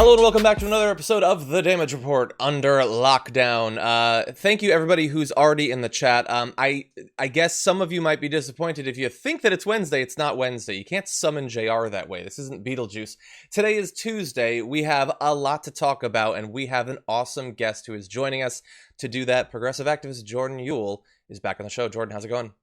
Hello and welcome back to another episode of The Damage Report Under Lockdown. Thank you everybody who's already in the chat. I guess some of you might be disappointed if you think that it's Wednesday. It's not Wednesday. You can't summon JR that way. This isn't Beetlejuice. Today is Tuesday. We have a lot to talk about, and we have an awesome guest who is joining us to do that. Progressive activist Jordan Uhl is back on the show. Jordan, how's it going?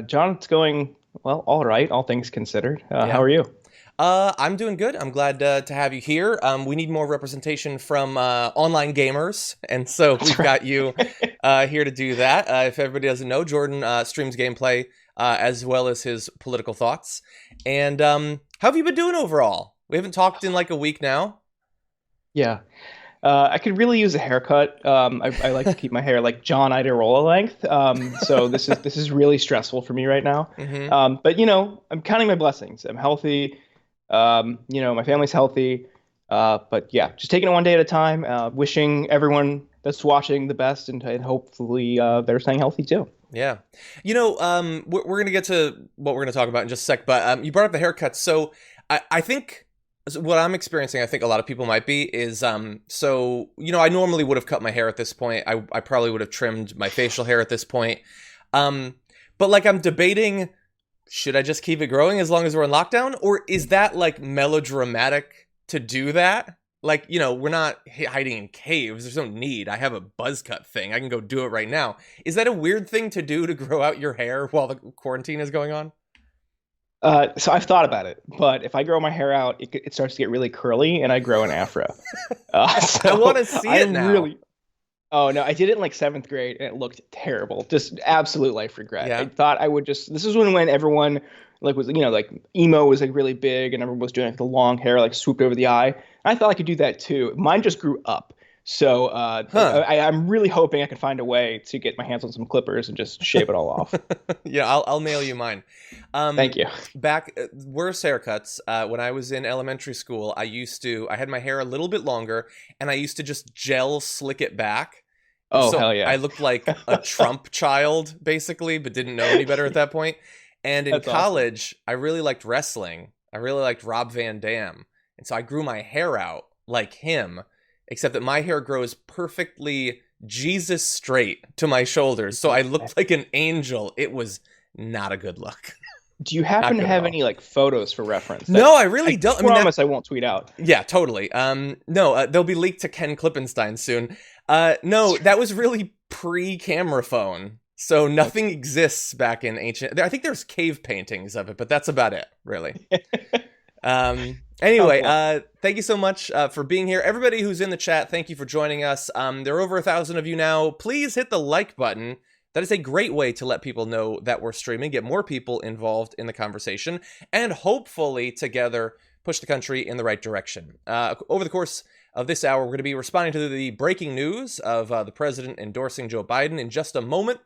John, it's going, well, all right, all things considered. Yeah. How are you? I'm doing good. I'm glad to have you here. We need more representation from online gamers, and so we've got you here to do that. If everybody doesn't know, Jordan streams gameplay as well as his political thoughts. And how have you been doing overall? We haven't talked in like a week now. Yeah. I could really use a haircut. I like to keep my hair like John Idarola length. So this is really stressful for me right now. Mm-hmm. But I'm counting my blessings. I'm healthy. My family's healthy. But yeah, just taking it one day at a time. Wishing everyone that's watching the best, and hopefully they're staying healthy too. Yeah. We're going to get to what we're going to talk about in just a sec, but you brought up the haircuts. So I think what I'm experiencing, I think a lot of people might be, is, I normally would have cut my hair at this point. I probably would have trimmed my facial hair at this point. But like I'm debating, should I just keep it growing as long as we're in lockdown? Or is that like melodramatic to do that? Like, we're not hiding in caves. There's no need. I have a buzz cut thing. I can go do it right now. Is that a weird thing to do, to grow out your hair while the quarantine is going on? So I've thought about it, but if I grow my hair out, it starts to get really curly, and I grow an afro. I want to see it now. Oh no, I did it in like 7th grade, and it looked terrible. Just absolute life regret. Yeah. I thought I would just. This is when everyone was like emo was like really big, and everyone was doing like the long hair like swooped over the eye. I thought I could do that too. Mine just grew up. So I'm really hoping I can find a way to get my hands on some clippers and just shave it all off. Yeah, I'll mail you mine. Thank you. Worst haircuts. When I was in elementary school, I had my hair a little bit longer, and I used to just gel slick it back. Oh, so hell yeah. I looked like a Trump child, basically, but didn't know any better at that point. And in That's college, I really liked wrestling. I really liked Rob Van Dam. And so I grew my hair out like him, except that my hair grows perfectly Jesus straight to my shoulders. So I looked like an angel. It was not a good look. Do you happen to have any like photos for reference? No, I really don't. I promise I won't tweet out. Yeah, totally. No, they'll be leaked to Ken Klippenstein soon. No, that was really pre-camera phone. So nothing exists back in ancient. I think there's cave paintings of it, but that's about it, really. Anyway, thank you so much for being here. Everybody who's in the chat, thank you for joining us. There are over 1,000 of you now. Please hit the like button. That is a great way to let people know that we're streaming, get more people involved in the conversation, and hopefully together push the country in the right direction. Over the course of this hour, we're going to be responding to the breaking news of the president endorsing Joe Biden in just a moment.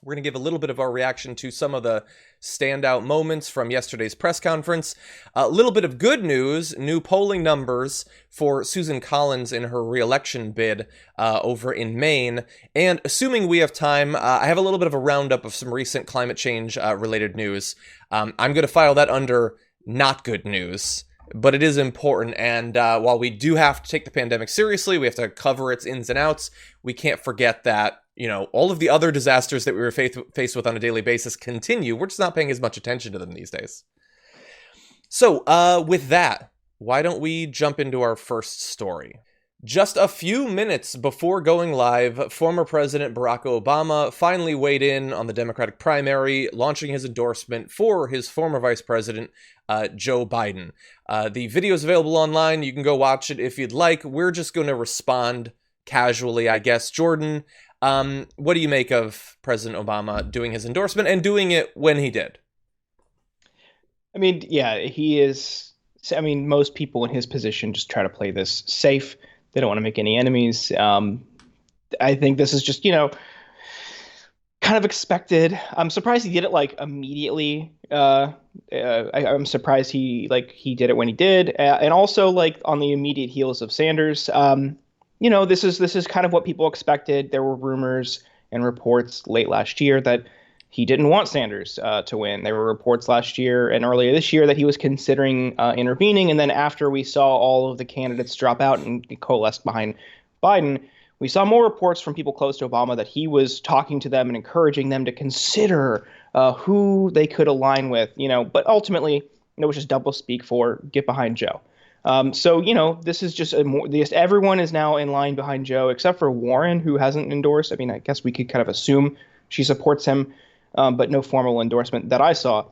We're going to give a little bit of our reaction to some of the standout moments from yesterday's press conference. A little bit of good news, new polling numbers for Susan Collins in her re-election bid over in Maine. And assuming we have time, I have a little bit of a roundup of some recent climate change related news. I'm going to file that under not good news, but it is important. And while we do have to take the pandemic seriously, we have to cover its ins and outs, we can't forget that all of the other disasters that we were faced with on a daily basis continue. We're just not paying as much attention to them these days. So with that, why don't we jump into our first story? Just a few minutes before going live, former President Barack Obama finally weighed in on the Democratic primary, launching his endorsement for his former Vice President, Joe Biden. The video is available online. You can go watch it if you'd like. We're just going to respond casually, I guess. Jordan, what do you make of President Obama doing his endorsement and doing it when he did? I mean, yeah, he is. I mean, most people in his position just try to play this safe. They don't want to make any enemies. I think this is just, kind of expected. I'm surprised he did it like immediately. I'm surprised he did it when he did, and also like on the immediate heels of Sanders. This is kind of what people expected. There were rumors and reports late last year that he didn't want Sanders to win. There were reports last year and earlier this year that he was considering intervening. And then after we saw all of the candidates drop out and coalesce behind Biden, we saw more reports from people close to Obama that he was talking to them and encouraging them to consider who they could align with. But ultimately, it was just double speak for get behind Joe. So, this is just everyone is now in line behind Joe, except for Warren, who hasn't endorsed. I mean, I guess we could kind of assume she supports him, but no formal endorsement that I saw.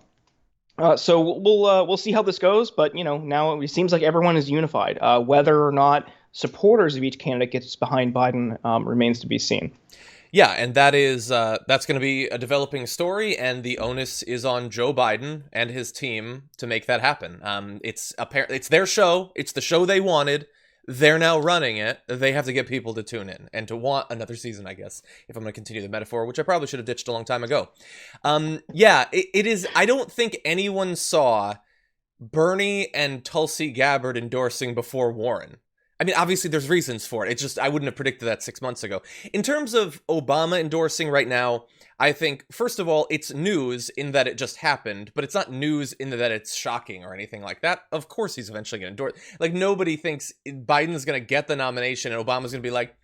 So we'll see how this goes. But, now it seems like everyone is unified. Whether or not supporters of each candidate gets behind Biden remains to be seen. Yeah, and that's going to be a developing story, and the onus is on Joe Biden and his team to make that happen. It's their show. It's the show they wanted. They're now running it. They have to get people to tune in and to want another season, I guess, if I'm going to continue the metaphor, which I probably should have ditched a long time ago. It is. I don't think anyone saw Bernie and Tulsi Gabbard endorsing before Warren. I mean, obviously there's reasons for it. It's just, I wouldn't have predicted that 6 months ago. In terms of Obama endorsing right now, I think, first of all, it's news in that it just happened, but it's not news in that it's shocking or anything like that. Of course he's eventually going to endorse. Like, nobody thinks Biden's going to get the nomination and Obama's going to be like,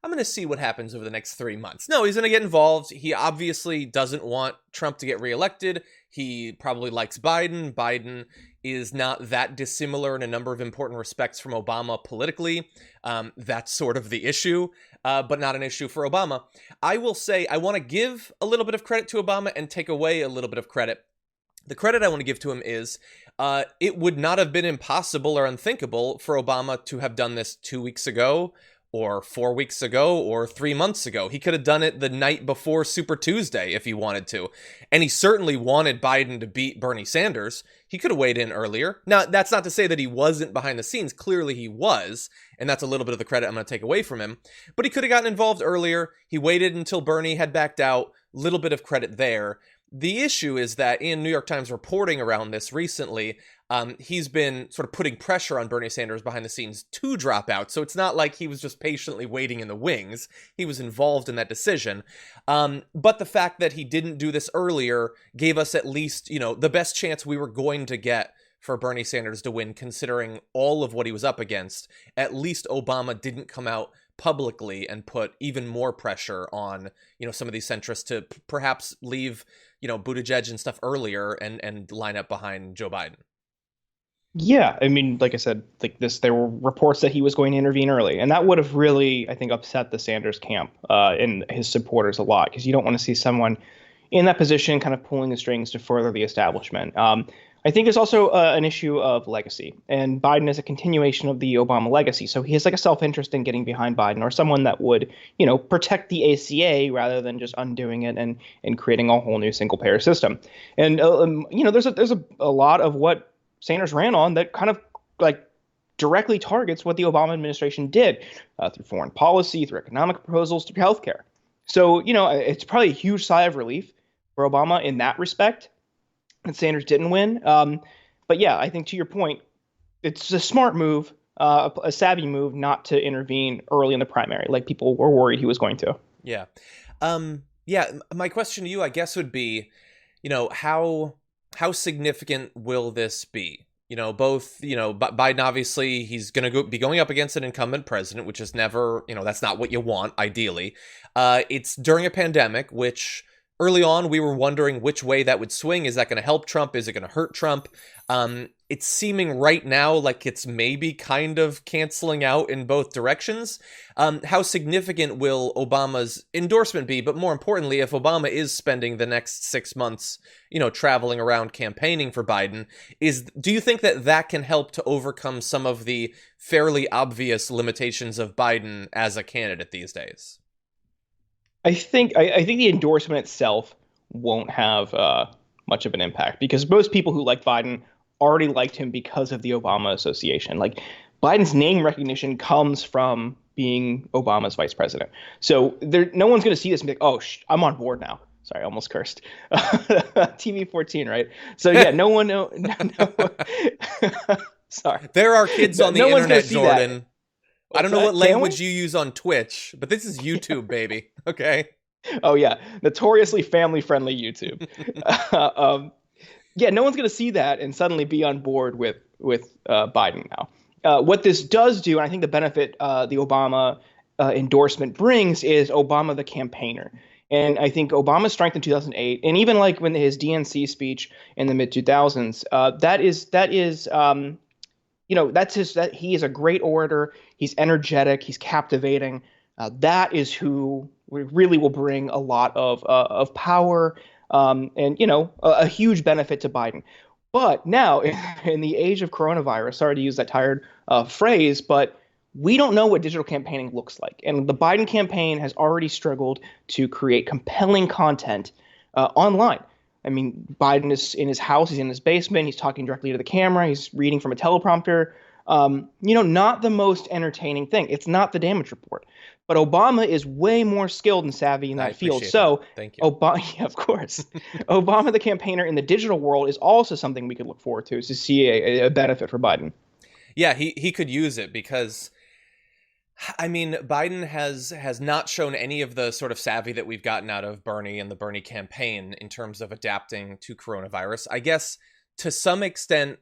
I'm going to see what happens over the next 3 months. No, he's going to get involved. He obviously doesn't want Trump to get reelected. He probably likes Biden. Biden is not that dissimilar in a number of important respects from Obama politically. That's sort of the issue, but not an issue for Obama. I will say I want to give a little bit of credit to Obama and take away a little bit of credit. The credit I want to give to him is it would not have been impossible or unthinkable for Obama to have done this 2 weeks ago, or 4 weeks ago, or 3 months ago. He could have done it the night before Super Tuesday if he wanted to. And he certainly wanted Biden to beat Bernie Sanders. He could have weighed in earlier. Now, that's not to say that he wasn't behind the scenes. Clearly he was, and that's a little bit of the credit I'm going to take away from him. But he could have gotten involved earlier. He waited until Bernie had backed out. Little bit of credit there. The issue is that in New York Times reporting around this recently, he's been sort of putting pressure on Bernie Sanders behind the scenes to drop out. So it's not like he was just patiently waiting in the wings. He was involved in that decision. But the fact that he didn't do this earlier gave us at least, the best chance we were going to get for Bernie Sanders to win, considering all of what he was up against. At least Obama didn't come out publicly and put even more pressure on, some of these centrists to perhaps leave, Buttigieg and stuff earlier and line up behind Joe Biden. Yeah, I mean, like I said, there were reports that he was going to intervene early, and that would have really, I think, upset the Sanders camp and his supporters a lot, because you don't want to see someone in that position kind of pulling the strings to further the establishment. I think there's also an issue of legacy, and Biden is a continuation of the Obama legacy. So he has a self-interest in getting behind Biden, or someone that would, protect the ACA rather than just undoing it and creating a whole new single-payer system. And, there's a lot of what Sanders ran on that kind of directly targets what the Obama administration did through foreign policy, through economic proposals, through healthcare. So, it's probably a huge sigh of relief for Obama in that respect that Sanders didn't win. But yeah, I think to your point, it's a smart move, a savvy move not to intervene early in the primary, like people were worried he was going to. Yeah. My question to you, I guess, would be, how significant will this be? Biden, obviously, he's going to be going up against an incumbent president, which is never, that's not what you want, ideally. It's during a pandemic, which early on we were wondering which way that would swing. Is that going to help Trump? Is it going to hurt Trump? It's seeming right now like it's maybe kind of canceling out in both directions. How significant will Obama's endorsement be? But more importantly, if Obama is spending the next 6 months, traveling around campaigning for Biden, do you think that can help to overcome some of the fairly obvious limitations of Biden as a candidate these days? I think the endorsement itself won't have much of an impact, because most people who like Biden already liked him because of the Obama association. Like, Biden's name recognition comes from being Obama's vice president. So no one's going to see this and be like, oh, I'm on board now. Sorry, I almost cursed. TV 14, right? So yeah, no. Sorry. There are kids on the internet, Jordan. I don't know what language you use on Twitch, but this is YouTube, baby. Okay. Oh yeah, notoriously family-friendly YouTube. um, yeah, no one's going to see that and suddenly be on board with Biden now. What this does do, and I think the benefit the Obama endorsement brings, is Obama the campaigner. And I think Obama's strength in 2008, and even like when his DNC speech in the mid 2000s, that's his, that he is a great orator. He's energetic. He's captivating. That is who really will bring a lot of power, and a huge benefit to Biden. But now, in the age of coronavirus, sorry to use that tired phrase, but we don't know what digital campaigning looks like. And the Biden campaign has already struggled to create compelling content online. I mean, Biden is in his house, he's in his basement, he's talking directly to the camera, he's reading from a teleprompter. Not the most entertaining thing. It's not the damage report. But Obama is way more skilled and savvy in that field. So, thank you. Yeah, of course. Obama, the campaigner in the digital world, is also something we could look forward to see a benefit for Biden. Yeah, he could use it because, I mean, Biden has not shown any of the sort of savvy that we've gotten out of Bernie and the Bernie campaign in terms of adapting to coronavirus. I guess to some extent,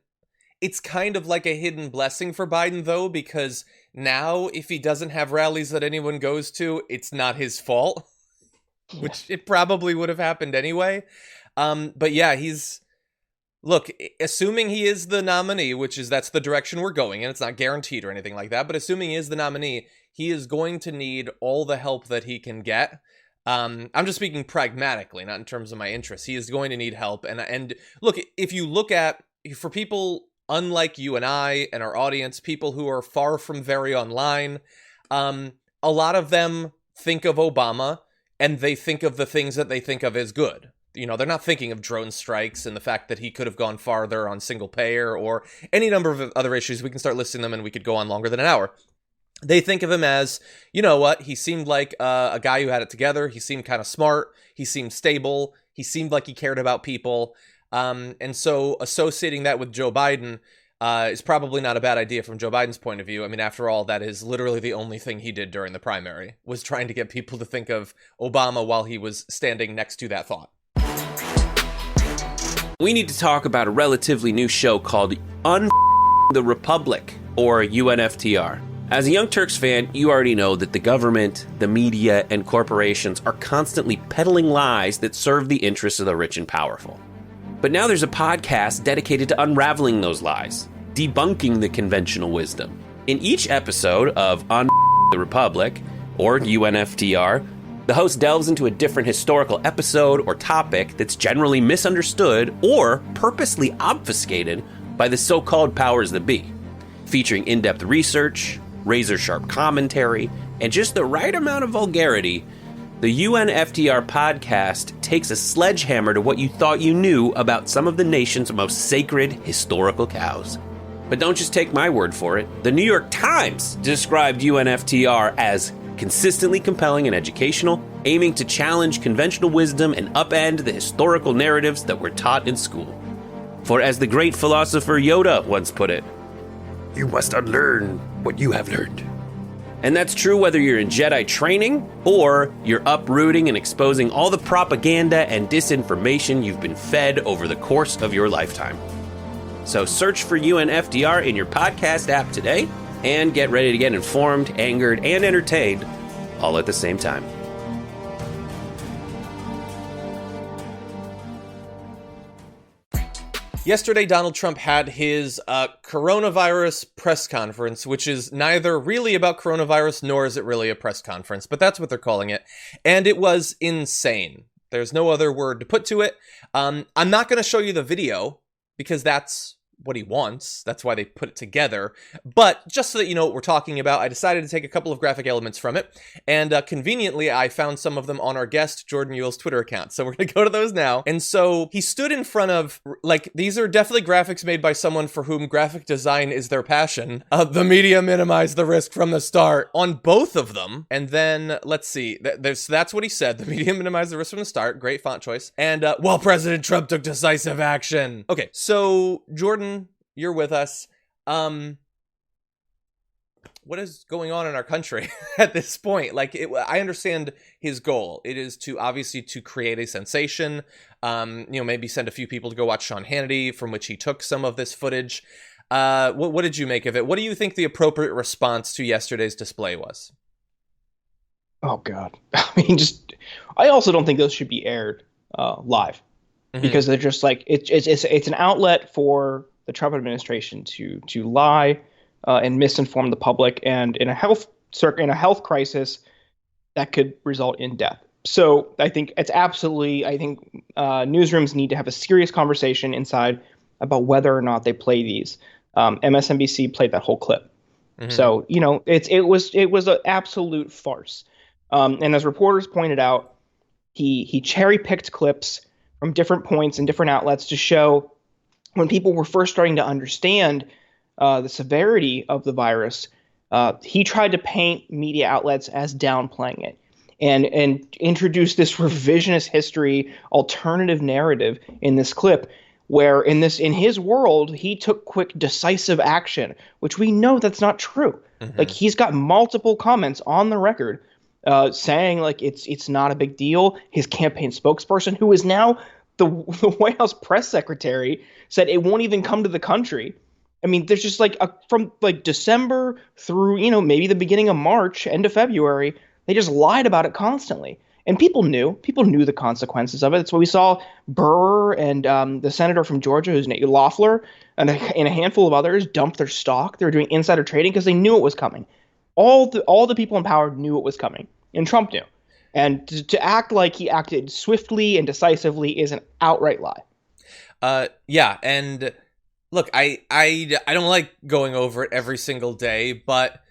it's kind of like a hidden blessing for Biden, though, because now if he doesn't have rallies that anyone goes to, it's not his fault, which it probably would have happened anyway. But yeah, look, assuming he is the nominee, that's the direction we're going, and it's not guaranteed or anything like that, but assuming he is the nominee, he is going to need all the help that he can get. I'm just speaking pragmatically, not in terms of my interests. He is going to need help. And look, if you look at, for people unlike you and I and our audience, people who are far from very online, a lot of them think of Obama and they think of the things that they think of as good. They're not thinking of drone strikes and the fact that he could have gone farther on single payer or any number of other issues. We can start listing them and we could go on longer than an hour. They think of him as, you know what, he seemed like a guy who had it together. He seemed kind of smart. He seemed stable. He seemed like he cared about people. And so associating that with Joe Biden is probably not a bad idea from Joe Biden's point of view. I mean, after all, that is literally the only thing he did during the primary, was trying to get people to think of Obama while he was standing next to that thought. We need to talk about a relatively new show called the Republic, or UNFTR. As a Young Turks fan, you already know that the government, the media, and corporations are constantly peddling lies that serve the interests of the rich and powerful. But now there's a podcast dedicated to unraveling those lies, debunking the conventional wisdom. In each episode of the Republic, or UNFTR, the host delves into a different historical episode or topic that's generally misunderstood or purposely obfuscated by the so-called powers that be, featuring in-depth research, razor-sharp commentary, and just the right amount of vulgarity. The UNFTR podcast takes a sledgehammer to what you thought you knew about some of the nation's most sacred historical cows. But don't just take my word for it. The New York Times described UNFTR as consistently compelling and educational, aiming to challenge conventional wisdom and upend the historical narratives that were taught in school. For as the great philosopher Yoda once put it, "You must unlearn what you have learned." And that's true whether you're in Jedi training or you're uprooting and exposing all the propaganda and disinformation you've been fed over the course of your lifetime. So search for UNFTR in your podcast app today and get ready to get informed, angered, and entertained all at the same time. Yesterday, Donald Trump had his coronavirus press conference, which is neither really about coronavirus nor is it really a press conference, but that's what they're calling it. And it was insane. There's no other word to put to it. I'm not going to show you the video because that's what he wants. That's why they put it together. But just so that you know what we're talking about, I decided to take a couple of graphic elements from it. And conveniently, I found some of them on our guest, Jordan Yule's Twitter account. So we're going to go to those now. And so he stood in front of, these are definitely graphics made by someone for whom graphic design is their passion. The media minimized the risk from the start on both of them. And then, let's see, that's what he said. The media minimized the risk from the start. Great font choice. And, while President Trump took decisive action. Okay, so Jordan, you're with us. what is going on in our country at this point? Like, I understand his goal. It is to obviously to create a sensation, maybe send a few people to go watch Sean Hannity, from which he took some of this footage. What did you make of it? What do you think the appropriate response to yesterday's display was? Oh God. I also don't think those should be aired live, because they're just like, it's an outlet for the Trump administration to lie and misinform the public, and in a health crisis that could result in death. So I think it's absolutely, newsrooms need to have a serious conversation inside about whether or not they play these. MSNBC played that whole clip. So, it was an absolute farce. And as reporters pointed out, he cherry picked clips from different points and different outlets to show when people were first starting to understand the severity of the virus. He tried to paint media outlets as downplaying it, and introduce this revisionist history alternative narrative in this clip, where in his world he took quick decisive action, which we know that's not true. Like, he's got multiple comments on the record saying like it's not a big deal. His campaign spokesperson, who is now the White House press secretary, said it won't even come to the country. I mean, there's just from December through, maybe the beginning of March, end of February, they just lied about it constantly. And people knew the consequences of it. That's why we saw Burr and the senator from Georgia, who's named Loeffler, and a handful of others dump their stock. They were doing insider trading because they knew it was coming. All the people in power knew it was coming, and Trump knew. And to act like he acted swiftly and decisively is an outright lie. Yeah, and look, I don't like going over it every single day, but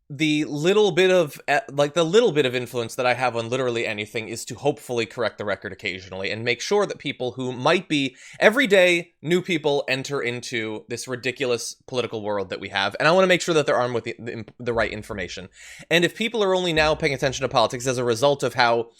the little bit of influence that I have on literally anything is to hopefully correct the record occasionally and make sure that people who might be every day new people enter into this ridiculous political world that we have, and I want to make sure that they're armed with the right information. And if people are only now paying attention to politics as a result of how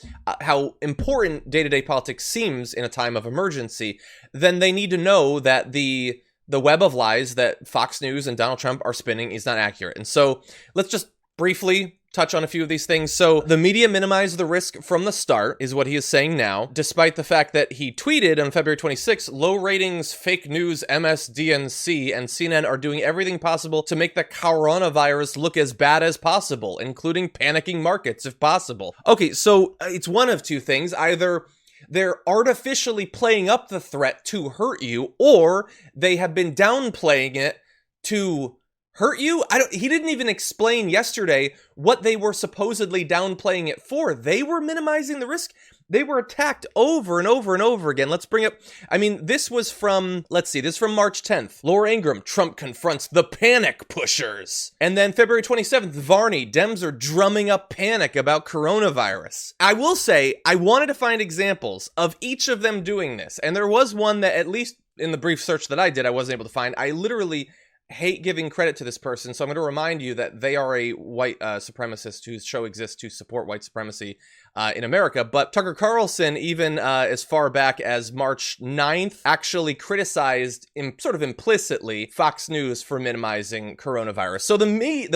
important day-to-day politics seems in a time of emergency, then they need to know that the web of lies that Fox News and Donald Trump are spinning is not accurate. And so let's just briefly touch on a few of these things. So the media minimized the risk from the start, is what he is saying now, despite the fact that he tweeted on February 26th, low ratings, fake news, MSDNC, and CNN are doing everything possible to make the coronavirus look as bad as possible, including panicking markets if possible. Okay, so it's one of two things. Either they're artificially playing up the threat to hurt you, or they have been downplaying it to hurt you. He didn't even explain yesterday what they were supposedly downplaying it for. They were minimizing the risk. They were attacked over and over and over again. Let's bring up, this was from, this is from March 10th. Laura Ingraham, Trump confronts the panic pushers. And then February 27th, Varney, Dems are drumming up panic about coronavirus. I will say, I wanted to find examples of each of them doing this. And there was one that, at least in the brief search that I did, I wasn't able to find. I literally hate giving credit to this person, so I'm going to remind you that they are a white supremacist whose show exists to support white supremacy in America. But Tucker Carlson, even as far back as March 9th, actually criticized sort of implicitly Fox News for minimizing coronavirus. So the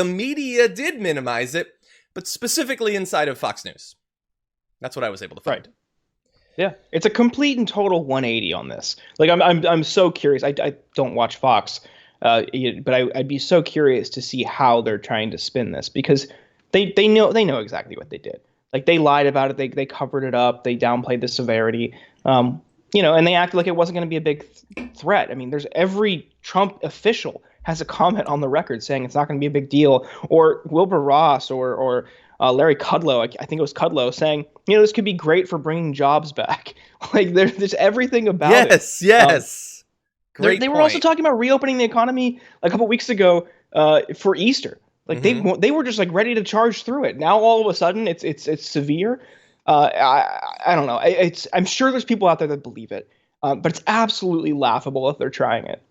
media did minimize it, but specifically inside of Fox News. That's what I was able to find. Right. Yeah, it's a complete and total 180 on this. Like, I'm so curious. I don't watch Fox. But I'd be so curious to see how they're trying to spin this, because they know exactly what they did. Like, they lied about it, they covered it up, they downplayed the severity, and they acted like it wasn't going to be a big threat. I mean, there's every Trump official has a comment on the record saying it's not going to be a big deal, or Wilbur Ross or Larry Kudlow, I think it was Kudlow, saying, this could be great for bringing jobs back. Like, there's everything about it. Yes. They were also talking about reopening the economy a couple weeks ago for Easter. Like, they were just like ready to charge through it. Now all of a sudden it's severe. I don't know. I'm sure there's people out there that believe it, but it's absolutely laughable if they're trying it.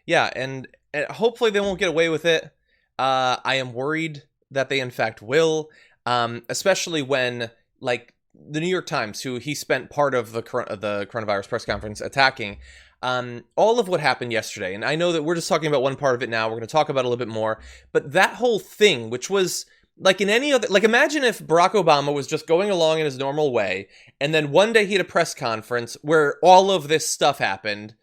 Yeah, and hopefully they won't get away with it. I am worried that they in fact will, especially when, like, the New York Times, who he spent part of the coronavirus press conference attacking, all of what happened yesterday, and I know that we're just talking about one part of it now, we're going to talk about it a little bit more, but that whole thing, which was like in any other, like imagine if Barack Obama was just going along in his normal way, and then one day he had a press conference where all of this stuff happened,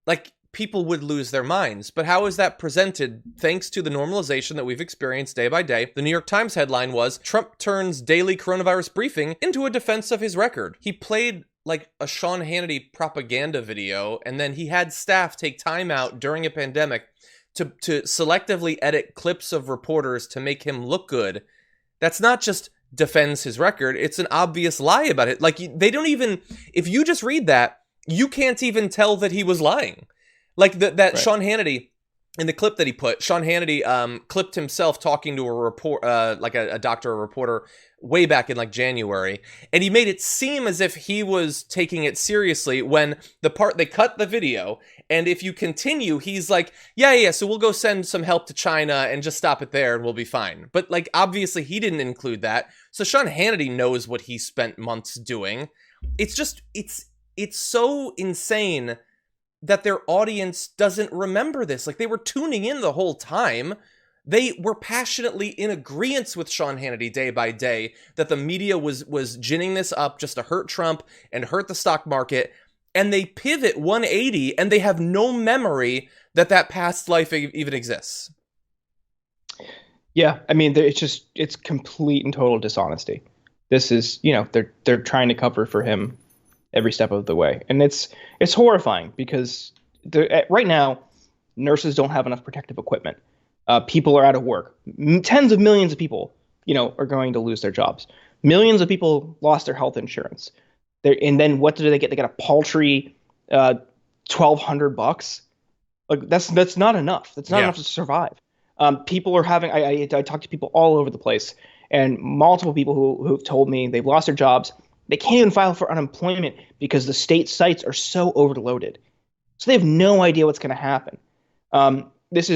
like people would lose their minds. But how is that presented? Thanks to the normalization that we've experienced day by day. The New York Times headline was, Trump turns daily coronavirus briefing into a defense of his record. He played like a Sean Hannity propaganda video, and then he had staff take time out during a pandemic to selectively edit clips of reporters to make him look good. That's not just defends his record, it's an obvious lie about it. Like, they don't even, if you just read that, you can't even tell that he was lying. Like that right. Sean Hannity, in the clip that he put, Sean Hannity clipped himself talking to a report, like a doctor or reporter, way back in like January, and he made it seem as if he was taking it seriously when the part they cut the video, and if you continue, he's like, yeah, so we'll go send some help to China and just stop it there and we'll be fine. But like, obviously he didn't include that. So Sean Hannity knows what he spent months doing. It's just, it's so insane that their audience doesn't remember this. Like, they were tuning in the whole time. They were passionately in agreement with Sean Hannity day by day that the media was ginning this up just to hurt Trump and hurt the stock market. And they pivot 180 and they have no memory that past life even exists. Yeah, I mean, it's complete and total dishonesty. This is, they're trying to cover for him every step of the way. And it's horrifying because right now, nurses don't have enough protective equipment. People are out of work. Tens of millions of people, are going to lose their jobs. Millions of people lost their health insurance. And then what do they get? They get a paltry $1,200. Like that's not enough. That's not enough to survive. People are having. I talk to people all over the place, and multiple people who've told me they've lost their jobs. They can't even file for unemployment because the state sites are so overloaded. So they have no idea what's going to happen. These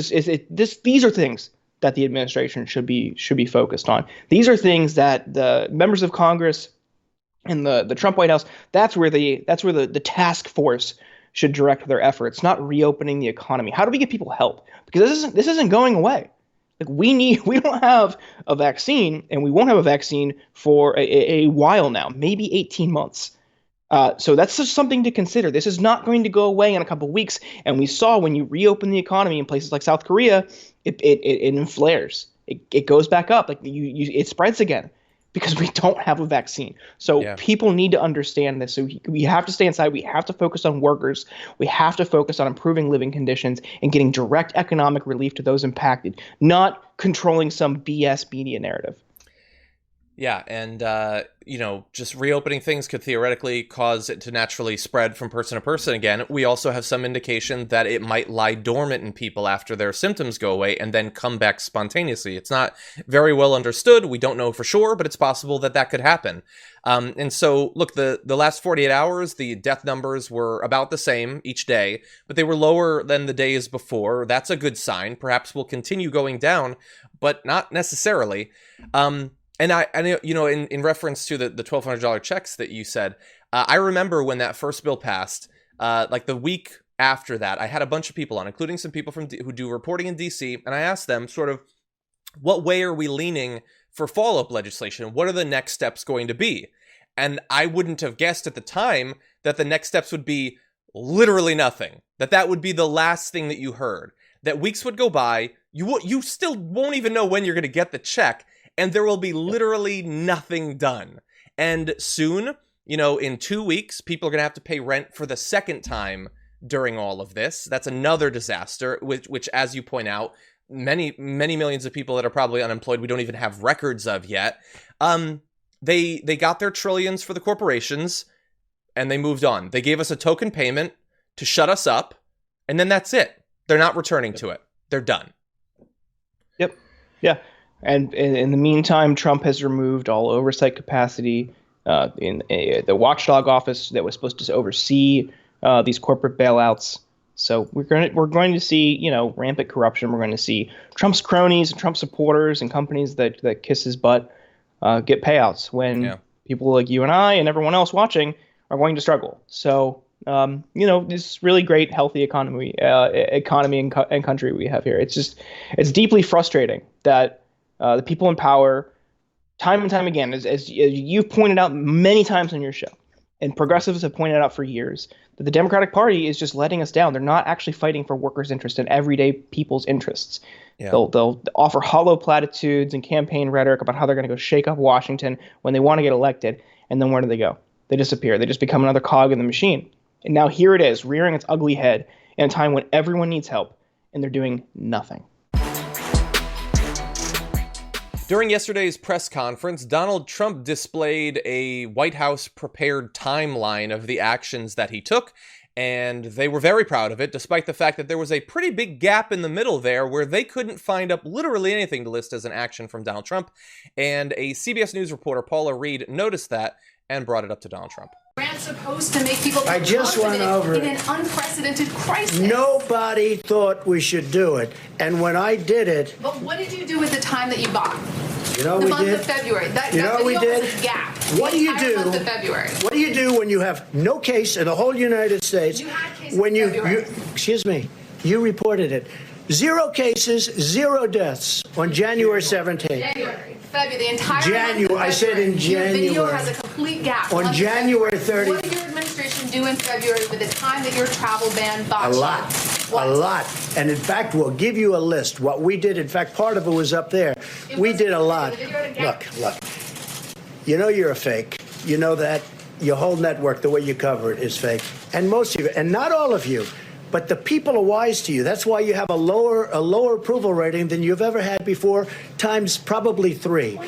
are things that the administration should be focused on. These are things that the members of Congress and the Trump White House, that's where the task force should direct their efforts, not reopening the economy. How do we get people help? Because this isn't going away. Like we don't have a vaccine, and we won't have a vaccine for a while now, maybe 18 months. So that's just something to consider. This is not going to go away in a couple of weeks. And we saw when you reopen the economy in places like South Korea, it flares. It goes back up. Like it spreads again because we don't have a vaccine. So people need to understand this. So we have to stay inside. We have to focus on workers. We have to focus on improving living conditions and getting direct economic relief to those impacted, not controlling some BS media narrative. Yeah, and, just reopening things could theoretically cause it to naturally spread from person to person again. We also have some indication that it might lie dormant in people after their symptoms go away and then come back spontaneously. It's not very well understood. We don't know for sure, but it's possible that could happen. And so, look, the last 48 hours, the death numbers were about the same each day, but they were lower than the days before. That's a good sign. Perhaps we'll continue going down, but not necessarily. And I in reference to the $1,200 checks that you said, I remember when that first bill passed, like the week after that, I had a bunch of people on, including some people who do reporting in DC, and I asked them sort of, what way are we leaning for follow-up legislation? What are the next steps going to be? And I wouldn't have guessed at the time that the next steps would be literally nothing, that would be the last thing that you heard, that weeks would go by, you still won't even know when you're going to get the check, and there will be literally nothing done. And soon, in 2 weeks, people are going to have to pay rent for the second time during all of this. That's another disaster, which as you point out, many, many millions of people that are probably unemployed, we don't even have records of yet. They got their trillions for the corporations, and they moved on. They gave us a token payment to shut us up, and then that's it. They're not returning to it. They're done. Yep. Yeah. And in the meantime, Trump has removed all oversight capacity in the watchdog office that was supposed to oversee these corporate bailouts. So we're going to see rampant corruption. We're going to see Trump's cronies and Trump supporters and companies that kiss his butt get payouts when people like you and I and everyone else watching are going to struggle. So this really great, healthy economy and country we have here. It's deeply frustrating that the people in power, time and time again, as you've pointed out many times on your show, and progressives have pointed out for years, that the Democratic Party is just letting us down. They're not actually fighting for workers' interests and everyday people's interests. Yeah. They'll offer hollow platitudes and campaign rhetoric about how they're going to go shake up Washington when they want to get elected, and then where do they go? They disappear. They just become another cog in the machine. And now here it is, rearing its ugly head in a time when everyone needs help, and they're doing nothing. During yesterday's press conference, Donald Trump displayed a White House prepared timeline of the actions that he took, and they were very proud of it, despite the fact that there was a pretty big gap in the middle there where they couldn't find up literally anything to list as an action from Donald Trump. And a CBS News reporter, Paula Reed, noticed that and brought it up to Donald Trump. Grant's supposed to make people I just went over in an unprecedented crisis. Nobody thought we should do it, and when I did it. But what did you do with the time that you bought? You know the we month did. Of February. That we did. Was a gap. What do you do? Month of February. What do you do when you have no case in the whole United States? You had cases when in February. Excuse me, you reported it. 0 cases, 0 deaths on January 17th. February, the entire January. I said in January. Your video has a complete gap. On January 30th. What did your administration do in February with the time that your travel ban botched? A lot. And in fact, we'll give you a list. What we did, in fact, part of it was up there. We did a lot. Look. You know you're a fake. You know that. Your whole network, the way you cover it, is fake. And most of you, and not all of you, but the people are wise to you. That's why you have a lower approval rating than you've ever had before, times probably 3.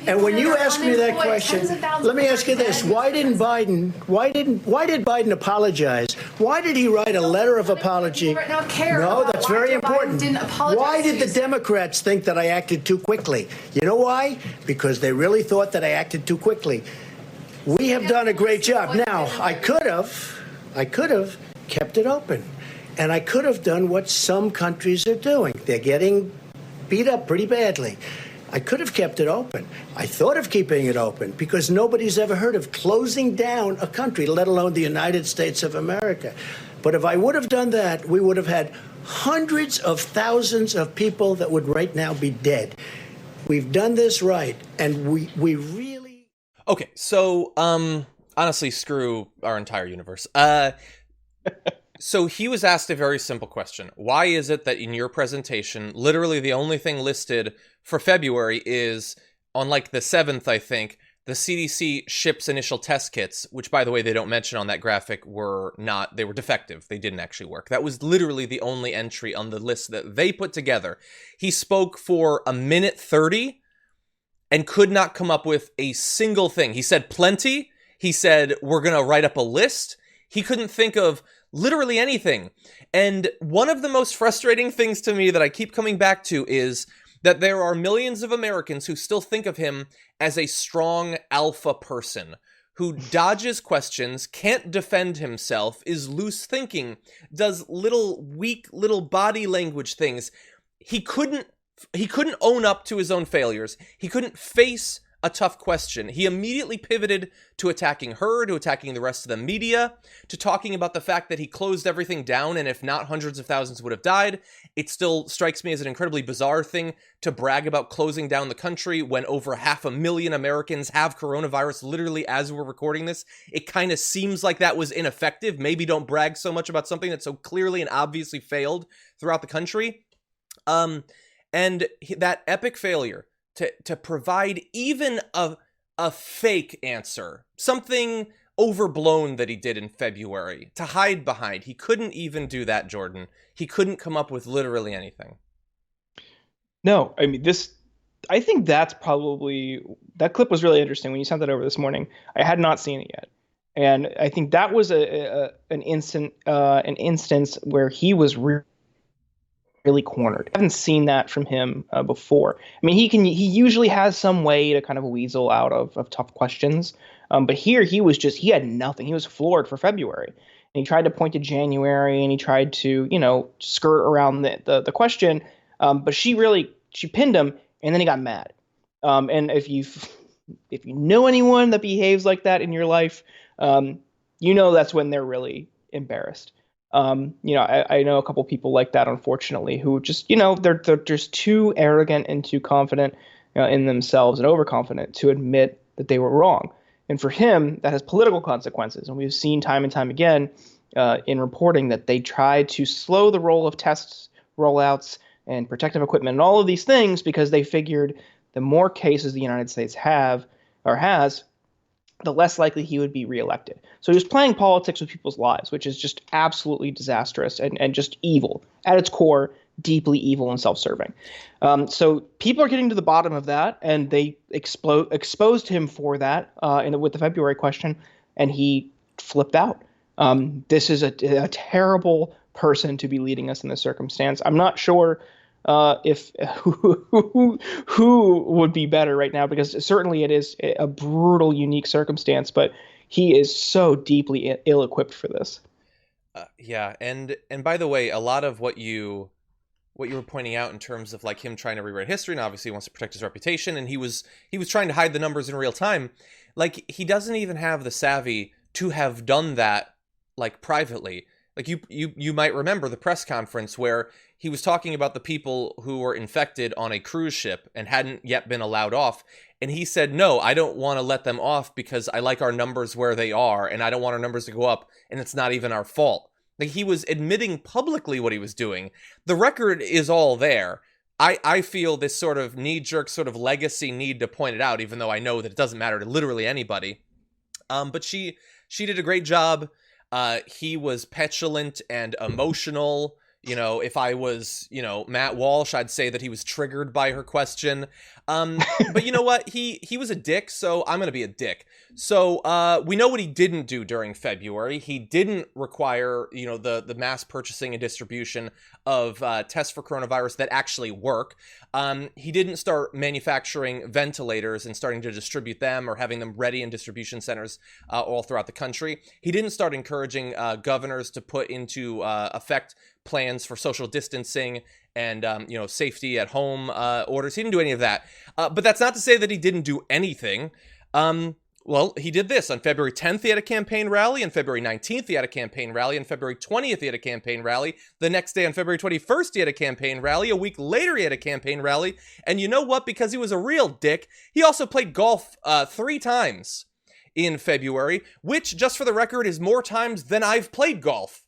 And when you ask me that question, let me ask you this: Why did Biden apologize? Why did he write a letter of apology? No, that's very important. Why did the Democrats think that I acted too quickly? You know why? Because they really thought that I acted too quickly. We have done a great job. Now, I could have kept it open. And I could have done what some countries are doing. They're getting beat up pretty badly. I could have kept it open. I thought of keeping it open because nobody's ever heard of closing down a country, let alone the United States of America. But if I would have done that, we would have had hundreds of thousands of people that would right now be dead. We've done this right, and we really... Okay, so, honestly, screw our entire universe. So he was asked a very simple question. Why is it that in your presentation, literally the only thing listed for February is, on like the 7th, I think, the CDC ships initial test kits, which, by the way, they don't mention on that graphic, they were defective. They didn't actually work. That was literally the only entry on the list that they put together. He spoke for 1:30 and could not come up with a single thing. He said plenty. He said, we're going to write up a list. He couldn't think of literally anything. And one of the most frustrating things to me that I keep coming back to is that there are millions of Americans who still think of him as a strong alpha person who dodges questions, can't defend himself, is loose thinking, does weak little body language things. He couldn't own up to his own failures. He couldn't face a tough question. He immediately pivoted to attacking her, to attacking the rest of the media, to talking about the fact that he closed everything down, and if not, hundreds of thousands would have died. It still strikes me as an incredibly bizarre thing to brag about closing down the country when over 500,000 Americans have coronavirus literally as we're recording this. It kind of seems like that was ineffective. Maybe don't brag so much about something that so clearly and obviously failed throughout the country. And that epic failure to provide even a fake answer, something overblown that he did in February, to hide behind. He couldn't even do that, Jordan. He couldn't come up with literally anything. No, I mean, I think that clip was really interesting when you sent that over this morning. I had not seen it yet. And I think that was an instance where he was really cornered. I haven't seen that from him before. I mean, he usually has some way to kind of weasel out of tough questions. But here he had nothing. He was floored for February. And he tried to point to January and he tried to, skirt around the question. But she pinned him and then he got mad. And if you know anyone that behaves like that in your life, that's when they're really embarrassed. I know a couple people like that, unfortunately, who just, they're just too arrogant and too confident, in themselves and overconfident to admit that they were wrong. And for him, that has political consequences. And we've seen time and time again in reporting that they tried to slow the roll of tests, rollouts, and protective equipment and all of these things because they figured the more cases the United States has, the less likely he would be reelected. So he was playing politics with people's lives, which is just absolutely disastrous and just evil. At its core, deeply evil and self-serving. So people are getting to the bottom of that, and they exposed him for that with the February question, and he flipped out. This is a terrible person to be leading us in this circumstance. I'm not sure if who would be better right now, because certainly it is a brutal, unique circumstance, but he is so deeply ill-equipped for this. Yeah, and by the way, a lot of what you were pointing out in terms of like him trying to rewrite history, and obviously he wants to protect his reputation, and he was trying to hide the numbers in real time. Like, he doesn't even have the savvy to have done that like privately. Like, you might remember the press conference where he was talking about the people who were infected on a cruise ship and hadn't yet been allowed off. And he said, no, I don't want to let them off because I like our numbers where they are, and I don't want our numbers to go up, and it's not even our fault. Like, he was admitting publicly what he was doing. The record is all there. I feel this sort of knee-jerk sort of legacy need to point it out, even though I know that it doesn't matter to literally anybody. But she did a great job. He was petulant and emotional. If I was, Matt Walsh, I'd say that he was triggered by her question. But you know what? He was a dick, so I'm going to be a dick. So we know what he didn't do during February. He didn't require, the mass purchasing and distribution of tests for coronavirus that actually work. He didn't start manufacturing ventilators and starting to distribute them or having them ready in distribution centers all throughout the country. He didn't start encouraging governors to put into effect plans for social distancing and safety at home orders. He didn't do any of that. But that's not to say that he didn't do anything. Well, he did this. On February 10th, he had a campaign rally. On February 19th, he had a campaign rally. On February 20th, he had a campaign rally. The next day, on February 21st, he had a campaign rally. A week later, he had a campaign rally. And you know what? Because he was a real dick, he also played golf 3 times in February, which, just for the record, is more times than I've played golf.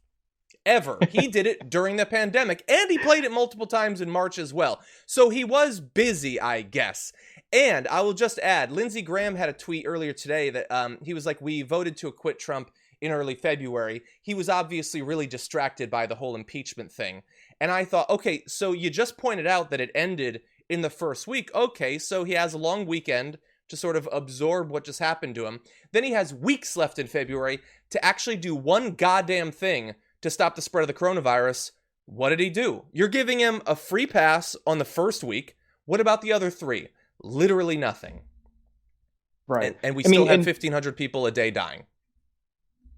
Ever. He did it during the pandemic, and he played it multiple times in March as well. So he was busy, I guess. And I will just add, Lindsey Graham had a tweet earlier today that he was like, we voted to acquit Trump in early February. He was obviously really distracted by the whole impeachment thing. And I thought, okay, so you just pointed out that it ended in the first week. Okay, so he has a long weekend to sort of absorb what just happened to him. Then he has weeks left in February to actually do one goddamn thing to stop the spread of the coronavirus. What did he do? You're giving him a free pass on the first week. What about the other 3? Literally nothing. Right. And we still have 1,500 people a day dying.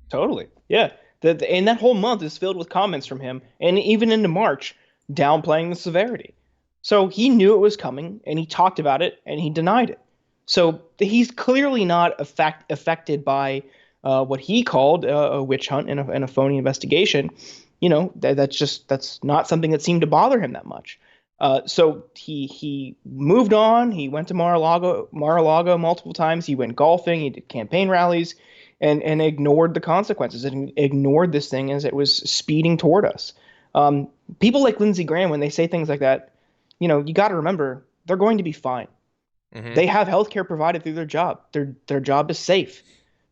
Totally. Yeah. And that whole month is filled with comments from him, and even into March, downplaying the severity. So he knew it was coming, and he talked about it, and he denied it. So he's clearly not affected by what he called a witch hunt and a phony investigation. That's not something that seemed to bother him that much. So he moved on. He went to Mar-a-Lago multiple times. He went golfing. He did campaign rallies, and ignored the consequences and ignored this thing as it was speeding toward us. People like Lindsey Graham, when they say things like that, you got to remember they're going to be fine. Mm-hmm. They have health care provided through their job. Their job is safe.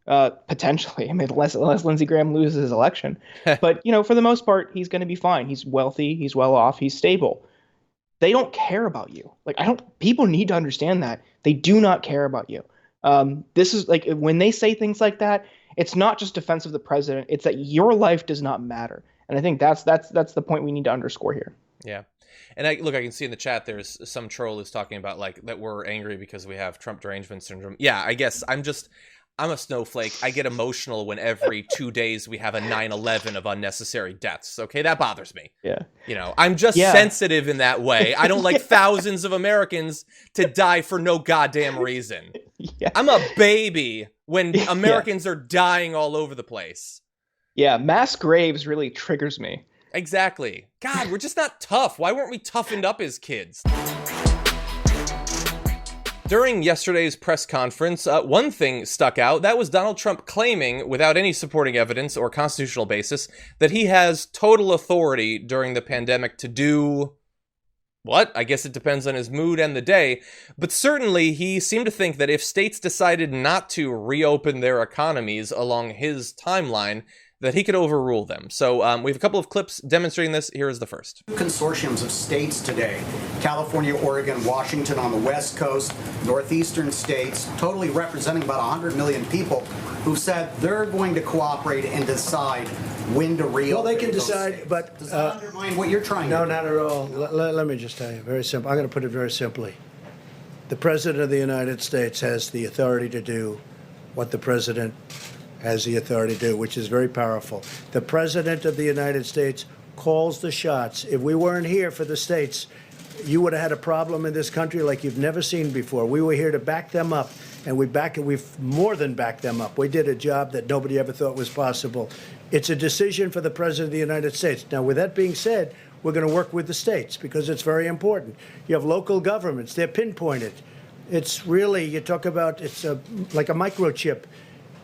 Potentially. I mean, unless Lindsey Graham loses his election. But, for the most part, he's going to be fine. He's wealthy. He's well off. He's stable. They don't care about you. People need to understand that. They do not care about you. This is like, when they say things like that, it's not just defense of the president. It's that your life does not matter. And I think that's the point we need to underscore here. Yeah. And I can see in the chat there's some troll who's talking about that we're angry because we have Trump derangement syndrome. Yeah, I guess I'm a snowflake. I get emotional when every 2 days we have a 9/11 of unnecessary deaths. Okay, that bothers me. Yeah. I'm just sensitive in that way. I don't like thousands of Americans to die for no goddamn reason. Yeah. I'm a baby when Americans are dying all over the place. Yeah, mass graves really triggers me. Exactly. God, we're just not tough. Why weren't we toughened up as kids? During yesterday's press conference, one thing stuck out. That was Donald Trump claiming, without any supporting evidence or constitutional basis, that he has total authority during the pandemic to do what? I guess it depends on his mood and the day. But certainly, he seemed to think that if states decided not to reopen their economies along his timeline, that he could overrule them. So we have a couple of clips demonstrating this. Here is the first. Consortiums of states today, California, Oregon, Washington on the West Coast, northeastern states, totally representing about 100 million people who said they're going to cooperate and decide when to reopen. Well, they can decide, but... Does that undermine what you're trying to do? No, not at all. Let me just tell you, very simple. I'm going to put it very simply. The President of the United States has the authority to do what the President has the authority to do, which is very powerful. The President of the United States calls the shots. If we weren't here for the states, you would have had a problem in this country like you've never seen before. We were here to back them up, and we've more than backed them up. We did a job that nobody ever thought was possible. It's a decision for the President of the United States. Now, with that being said, we're going to work with the states because it's very important. You have local governments. They're pinpointed. It's really, you talk about, it's like a microchip.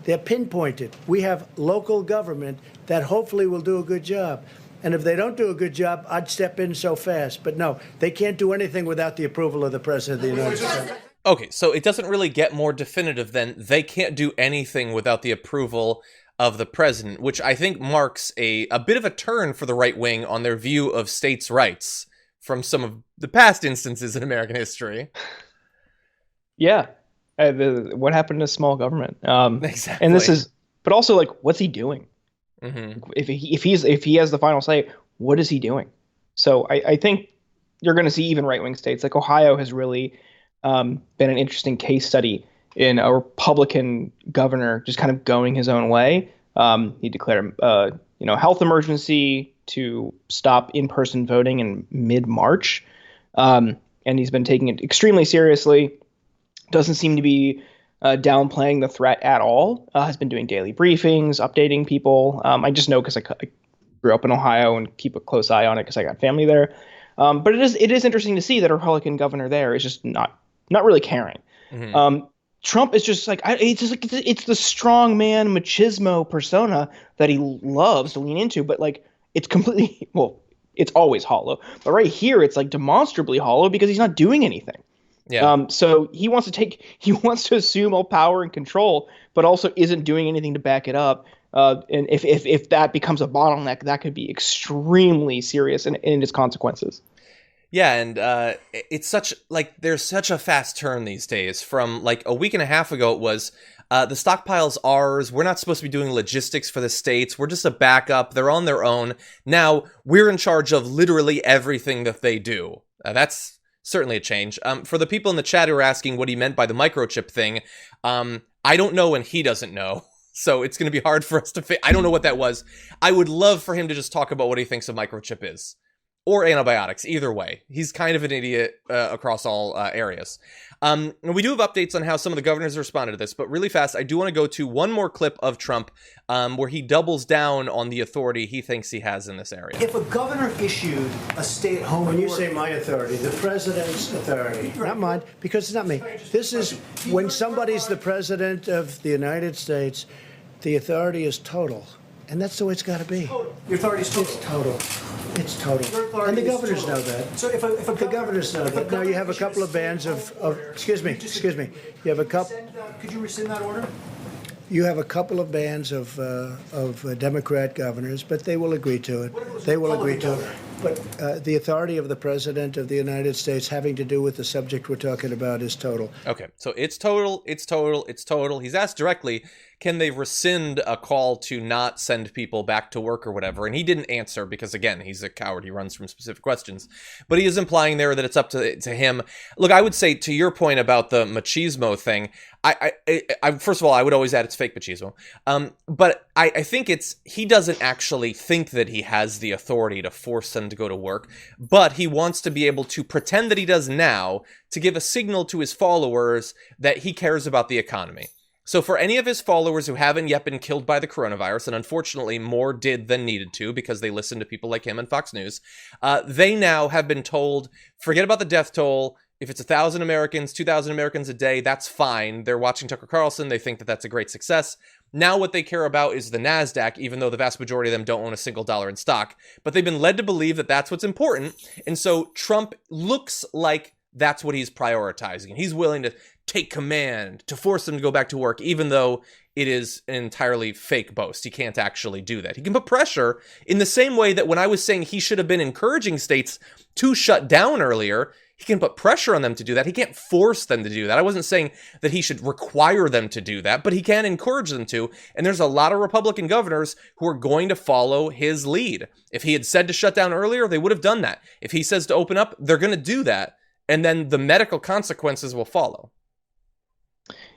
They're pinpointed. We have local government that hopefully will do a good job. And if they don't do a good job, I'd step in so fast. But no, they can't do anything without the approval of the President of the United States. Okay, so it doesn't really get more definitive than they can't do anything without the approval of the president, which I think marks a bit of a turn for the right wing on their view of states' rights from some of the past instances in American history. Yeah. What happened to small government? Exactly. And this is, but also like, what's he doing? Mm-hmm. If he has the final say, what is he doing? So I think you're going to see even right wing states like Ohio has really been an interesting case study in a Republican governor just kind of going his own way. He declared health emergency to stop in-person voting in mid-March, and he's been taking it extremely seriously. Doesn't seem to be downplaying the threat at all. Has been doing daily briefings, updating people. I just know because I grew up in Ohio and keep a close eye on it because I got family there. But it is interesting to see that a Republican governor there is just not really caring. Mm-hmm. Trump is just like it's the strong man machismo persona that he loves to lean into, but like it's completely it's always hollow. But right here, it's like demonstrably hollow because he's not doing anything. Yeah. So he wants to assume all power and control, but also isn't doing anything to back it up. And if that becomes a bottleneck, that could be extremely serious in its consequences. Yeah, and it's there's such a fast turn these days. From like a week and a half ago, it was the stockpile's ours. We're not supposed to be doing logistics for the states. We're just a backup. They're on their own. Now we're in charge of literally everything that they do. That's certainly a change. For the people in the chat who are asking what he meant by the microchip thing, I don't know and he doesn't know. So it's going to be hard for us to I don't know what that was. I would love for him to just talk about what he thinks a microchip is. Or antibiotics, either way. He's kind of an idiot across all areas. And we do have updates on how some of the governors responded to this, but really fast, I do want to go to one more clip of Trump where he doubles down on the authority he thinks he has in this area. If a governor issued a stay-at-home... When you say my authority, the president's authority, not mine, because it's not me. This is when somebody's the president of the United States, the authority is total. And that's the way it's got to be. Your authority is total. It's total. It's total. And the governors know that. So if the governors know that. Now you have a couple of bands of excuse me. You have a couple. Could you rescind that order? You have a couple of bands of Democrat governors, but they will agree to it. They will agree to it. But the authority of the President of the United States having to do with the subject we're talking about is total. Okay, so it's total, it's total, it's total. He's asked directly, can they rescind a call to not send people back to work or whatever? And he didn't answer because, again, he's a coward. He runs from specific questions. But he is implying there that it's up to him. Look, I would say to your point about the machismo thing, I first of all, I would always add it's fake machismo. But I think he doesn't actually think that he has the authority to force them to go to work, but he wants to be able to pretend that he does now to give a signal to his followers that he cares about the economy. So for any of his followers who haven't yet been killed by the coronavirus, and unfortunately more did than needed to because they listened to people like him and Fox News, they now have been told, forget about the death toll. If it's 1,000 Americans, 2,000 Americans a day, that's fine. They're watching Tucker Carlson. They think that that's a great success. Now what they care about is the NASDAQ, even though the vast majority of them don't own a single dollar in stock. But they've been led to believe that that's what's important. And so Trump looks like that's what he's prioritizing. He's willing to take command, to force them to go back to work, even though it is an entirely fake boast. He can't actually do that. He can put pressure in the same way that when I was saying he should have been encouraging states to shut down earlier, he can put pressure on them to do that. He can't force them to do that. I wasn't saying that he should require them to do that, but he can encourage them to. And there's a lot of Republican governors who are going to follow his lead. If he had said to shut down earlier, they would have done that. If he says to open up, they're going to do that. And then the medical consequences will follow.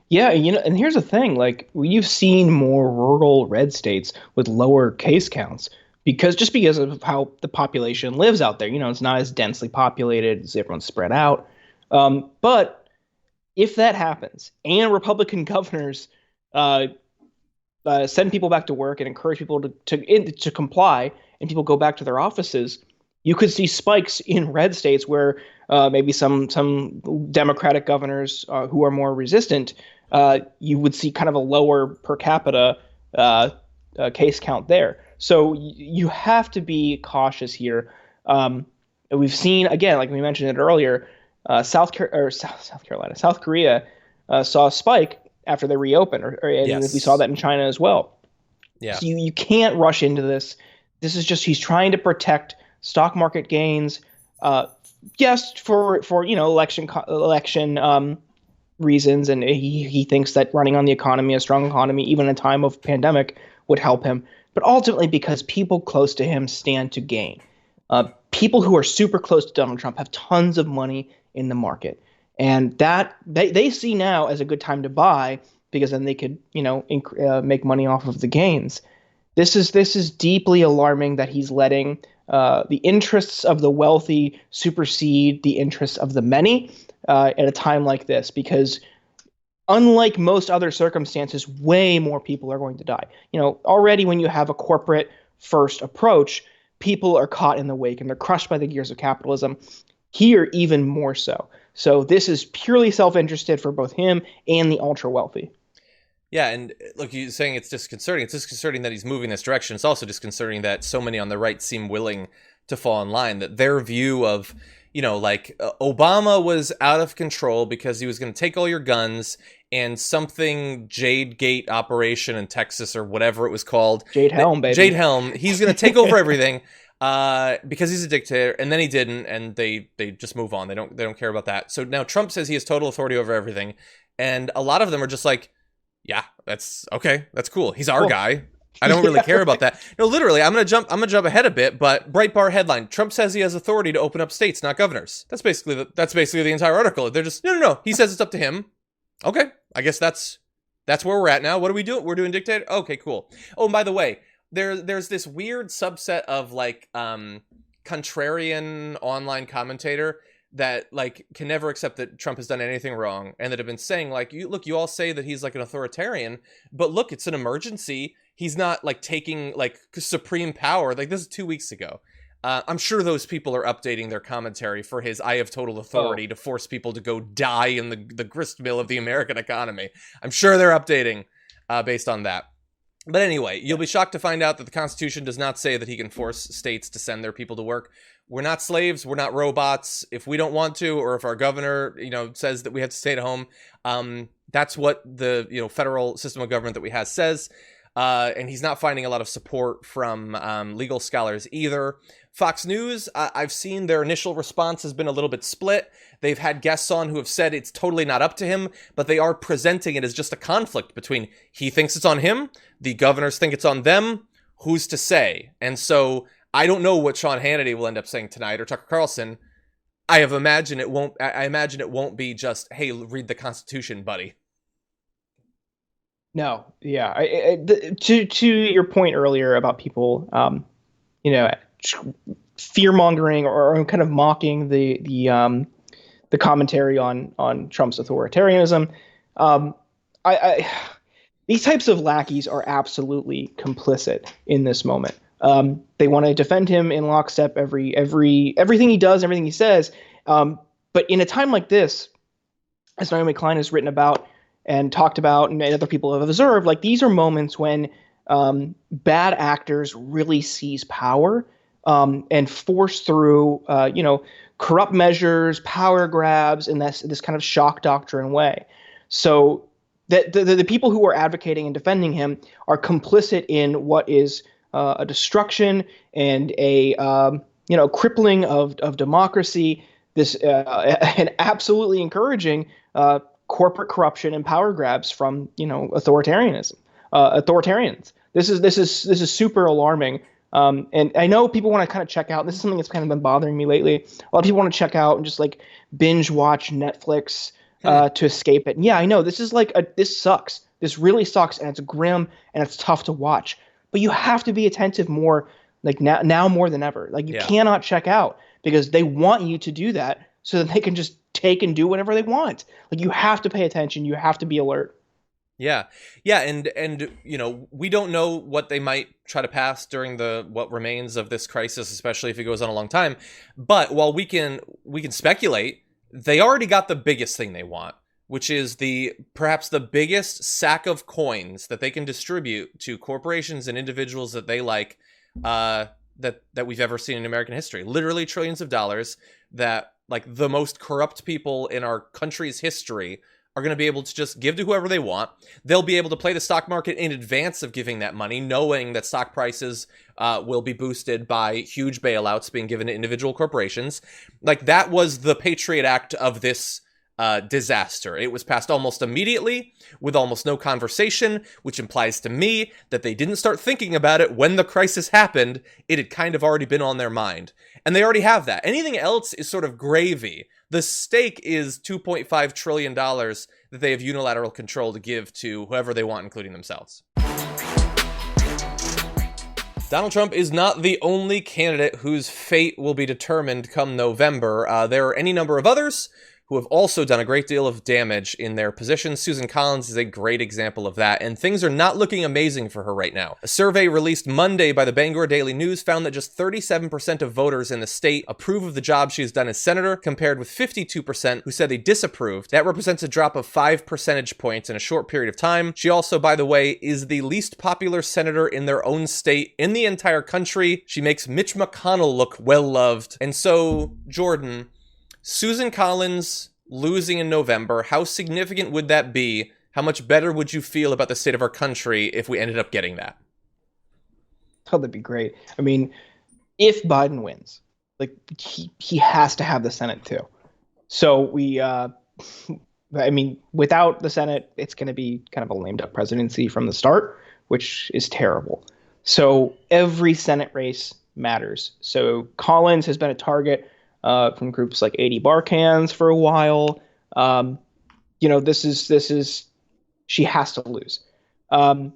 Yeah, and here's the thing, like you've seen more rural red states with lower case counts because of how the population lives out there. It's not as densely populated as everyone's spread out. But if that happens and Republican governors send people back to work and encourage people to comply and people go back to their offices, you could see spikes in red states where maybe some Democratic governors who are more resistant, you would see kind of a lower per capita case count there. So you have to be cautious here. We've seen, again, like we mentioned it earlier, South Korea saw a spike after they reopened, and yes. We saw that in China as well. Yeah. So you can't rush into this. This is just he's trying to protect stock market gains. Yes, for election reasons, and he thinks that running on the economy, a strong economy, even in a time of pandemic, would help him. But ultimately, because people close to him stand to gain. People who are super close to Donald Trump have tons of money in the market, and that they see now as a good time to buy because then they could make money off of the gains. This is deeply alarming that he's letting the interests of the wealthy supersede the interests of the many at a time like this, because unlike most other circumstances, way more people are going to die. Already when you have a corporate first approach, people are caught in the wake and they're crushed by the gears of capitalism. Here, even more so. So this is purely self-interested for both him and the ultra wealthy. Yeah, and look, you're saying it's disconcerting. It's disconcerting that he's moving this direction. It's also disconcerting that so many on the right seem willing to fall in line, that their view of, Obama was out of control because he was going to take all your guns, and something Jade Gate operation in Texas or whatever it was called. Jade Helm, baby. Jade Helm. He's going to take over everything because he's a dictator, and then he didn't, and they just move on. They don't care about that. So now Trump says he has total authority over everything, and a lot of them are just like, yeah, that's okay. That's cool. He's our guy. I don't really care about that. No, literally, I'm gonna jump ahead a bit. But Breitbart headline: Trump says he has authority to open up states, not governors. That's basically the entire article. They're just no. He says it's up to him. Okay, I guess that's where we're at now. What do we do? We're doing dictator. Okay, cool. Oh, and by the way, there's this weird subset of like contrarian online commentator that like can never accept that Trump has done anything wrong, and that have been saying like, you all say that he's like an authoritarian, but look, it's an emergency. He's not like taking like supreme power. Like this is 2 weeks ago. I'm sure those people are updating their commentary for his I have total authority to force people to go die in the grist mill of the American economy. I'm sure they're updating based on that. But anyway, you'll be shocked to find out that the Constitution does not say that he can force states to send their people to work. We're not slaves. We're not robots. If we don't want to, or if our governor, says that we have to stay at home, that's what the federal system of government that we have says. And he's not finding a lot of support from legal scholars either. Fox News, I've seen their initial response has been a little bit split. They've had guests on who have said it's totally not up to him, but they are presenting it as just a conflict between he thinks it's on him, the governors think it's on them, who's to say? And so I don't know what Sean Hannity will end up saying tonight, or Tucker Carlson. I imagine it won't be just, hey, read the Constitution, buddy. No, yeah. To your point earlier about people, fear mongering or kind of mocking the commentary on Trump's authoritarianism, these types of lackeys are absolutely complicit in this moment. They want to defend him in lockstep, everything he does, everything he says. But in a time like this, as Naomi Klein has written about and talked about, and other people have observed, like these are moments when bad actors really seize power and force through, corrupt measures, power grabs, in this kind of shock doctrine way. So that the people who are advocating and defending him are complicit in what is a destruction and a crippling of democracy. This and absolutely encouraging corporate corruption and power grabs from authoritarians. This is super alarming. And I know people want to kind of check out. This is something that's kind of been bothering me lately. A lot of people want to check out and just like binge watch Netflix to escape it. And yeah, I know this is this sucks. This really sucks, and it's grim and it's tough to watch. But you have to be attentive more, like now more than ever. Like you cannot check out because they want you to do that so that they can just take and do whatever they want. Like you have to pay attention. You have to be alert. Yeah, and we don't know what they might try to pass during what remains of this crisis, especially if it goes on a long time. But while we can speculate, they already got the biggest thing they want, which is perhaps the biggest sack of coins that they can distribute to corporations and individuals that they like, that we've ever seen in American history. Literally trillions of dollars that like the most corrupt people in our country's history are going to be able to just give to whoever they want. They'll be able to play the stock market in advance of giving that money, knowing that stock prices will be boosted by huge bailouts being given to individual corporations. Like that was the Patriot Act of this disaster. It was passed almost immediately with almost no conversation, which implies to me that they didn't start thinking about it when the crisis happened. It had kind of already been on their mind. And they already have that. Anything else is sort of gravy. The stake is $2.5 trillion that they have unilateral control to give to whoever they want, including themselves. Donald Trump is not the only candidate whose fate will be determined come November. There are any number of others who have also done a great deal of damage in their positions. Susan Collins is a great example of that, and things are not looking amazing for her right now. A survey released Monday by the Bangor Daily News found that just 37% of voters in the state approve of the job she has done as senator, compared with 52% who said they disapproved. That represents a drop of 5 percentage points in a short period of time. She also, by the way, is the least popular senator in their own state in the entire country. She makes Mitch McConnell look well-loved. And so, Jordan, Susan Collins losing in November, how significant would that be? How much better would you feel about the state of our country if we ended up getting that? Oh, that'd be great. I mean, if Biden wins, like he has to have the Senate too. So without the Senate, it's going to be kind of a lamed up presidency from the start, which is terrible. So every Senate race matters. So Collins has been a target from groups like 80 Barcans for a while. This is she has to lose. I don't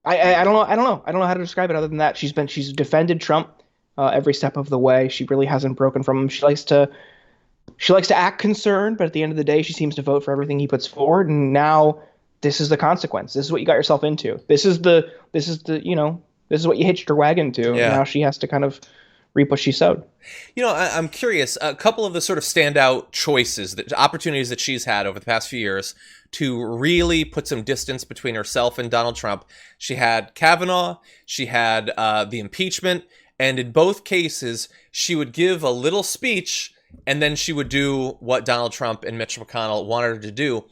know. I don't know how to describe it other than that. She's defended Trump every step of the way. She really hasn't broken from him. She likes to act concerned, but at the end of the day, she seems to vote for everything he puts forward. And now this is the consequence. This is what you got yourself into. This is what you hitched your wagon to. Yeah. And now she has to kind of reap what she sowed. I'm curious, a couple of the sort of standout choices, opportunities that she's had over the past few years to really put some distance between herself and Donald Trump. She had Kavanaugh, she had the impeachment, and in both cases, she would give a little speech and then she would do what Donald Trump and Mitch McConnell wanted her to do.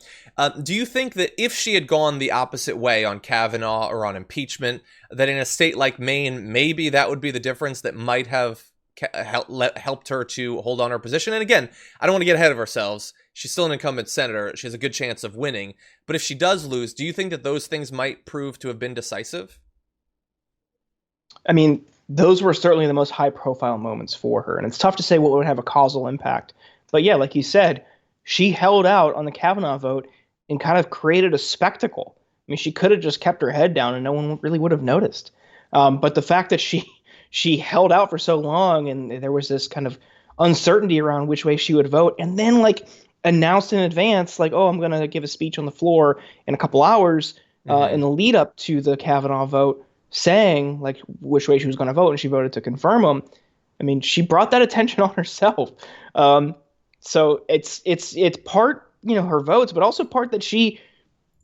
Do you think that if she had gone the opposite way on Kavanaugh or on impeachment, that in a state like Maine, maybe that would be the difference that might have helped her to hold on her position? And again, I don't want to get ahead of ourselves. She's still an incumbent senator. She has a good chance of winning. But if she does lose, do you think that those things might prove to have been decisive? I mean, those were certainly the most high-profile moments for her. And it's tough to say what would have a causal impact. But yeah, like you said, she held out on the Kavanaugh vote and kind of created a spectacle. I mean, she could have just kept her head down and no one really would have noticed. But the fact that she held out for so long and there was this kind of uncertainty around which way she would vote, and then like announced in advance, like, oh, I'm going to give a speech on the floor in a couple hours, in the lead up to the Kavanaugh vote, saying like which way she was going to vote, and she voted to confirm him. I mean, she brought that attention on herself. So it's part, her votes, but also part that she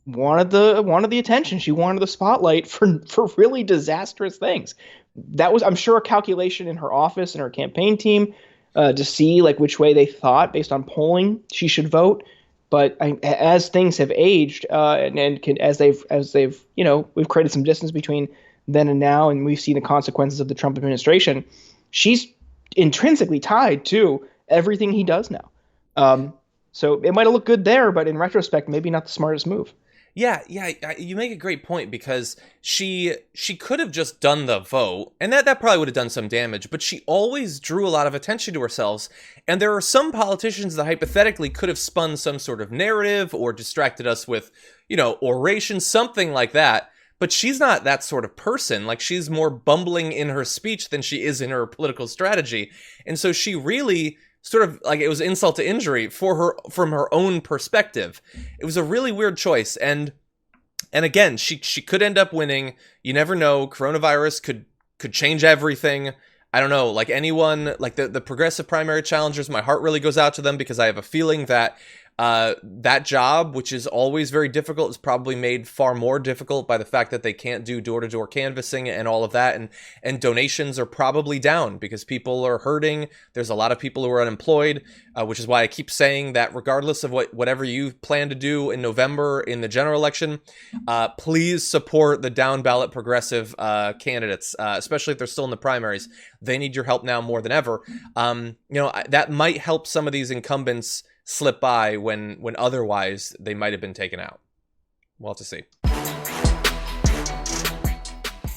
wanted the attention. She wanted the spotlight for really disastrous things. That was, I'm sure, a calculation in her office and her campaign team to see like which way they thought based on polling she should vote. But as things have aged as they've we've created some distance between then and now, and we've seen the consequences of the Trump administration, she's intrinsically tied to everything he does now. So it might have looked good there, but in retrospect, maybe not the smartest move. Yeah, you make a great point, because she could have just done the vote, and that probably would have done some damage, but she always drew a lot of attention to herself, and there are some politicians that hypothetically could have spun some sort of narrative or distracted us with, oration, something like that, but she's not that sort of person. Like, she's more bumbling in her speech than she is in her political strategy, and so she really sort of like, it was insult to injury for her from her own perspective. It was a really weird choice, and again, she could end up winning. You never know. Coronavirus could change everything. I don't know, like anyone, like the progressive primary challengers, my heart really goes out to them, because I have a feeling that that job, which is always very difficult, is probably made far more difficult by the fact that they can't do door-to-door canvassing and all of that, and donations are probably down because people are hurting. There's a lot of people who are unemployed, which is why I keep saying that regardless of whatever you plan to do in November in the general election, please support the down-ballot progressive candidates, especially if they're still in the primaries. They need your help now more than ever. That might help some of these incumbents slip by when otherwise they might have been taken out. We'll have to see.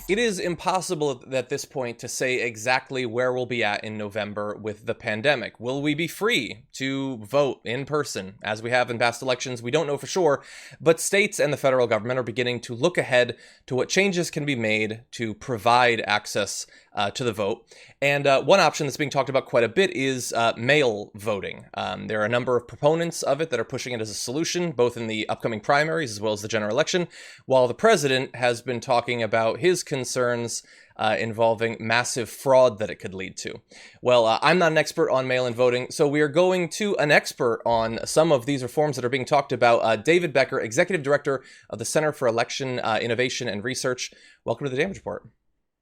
It is impossible at this point to say exactly where we'll be at in November with the pandemic. Will we be free to vote in person as we have in past elections? We don't know for sure, but states and the federal government are beginning to look ahead to what changes can be made to provide access to the vote. And one option that's being talked about quite a bit is mail voting. There are a number of proponents of it that are pushing it as a solution, both in the upcoming primaries as well as the general election, while the president has been talking about his concerns involving massive fraud that it could lead to. Well, I'm not an expert on mail-in voting, so we are going to an expert on some of these reforms that are being talked about. David Becker, Executive Director of the Center for Election Innovation and Research. Welcome to the Damage Report.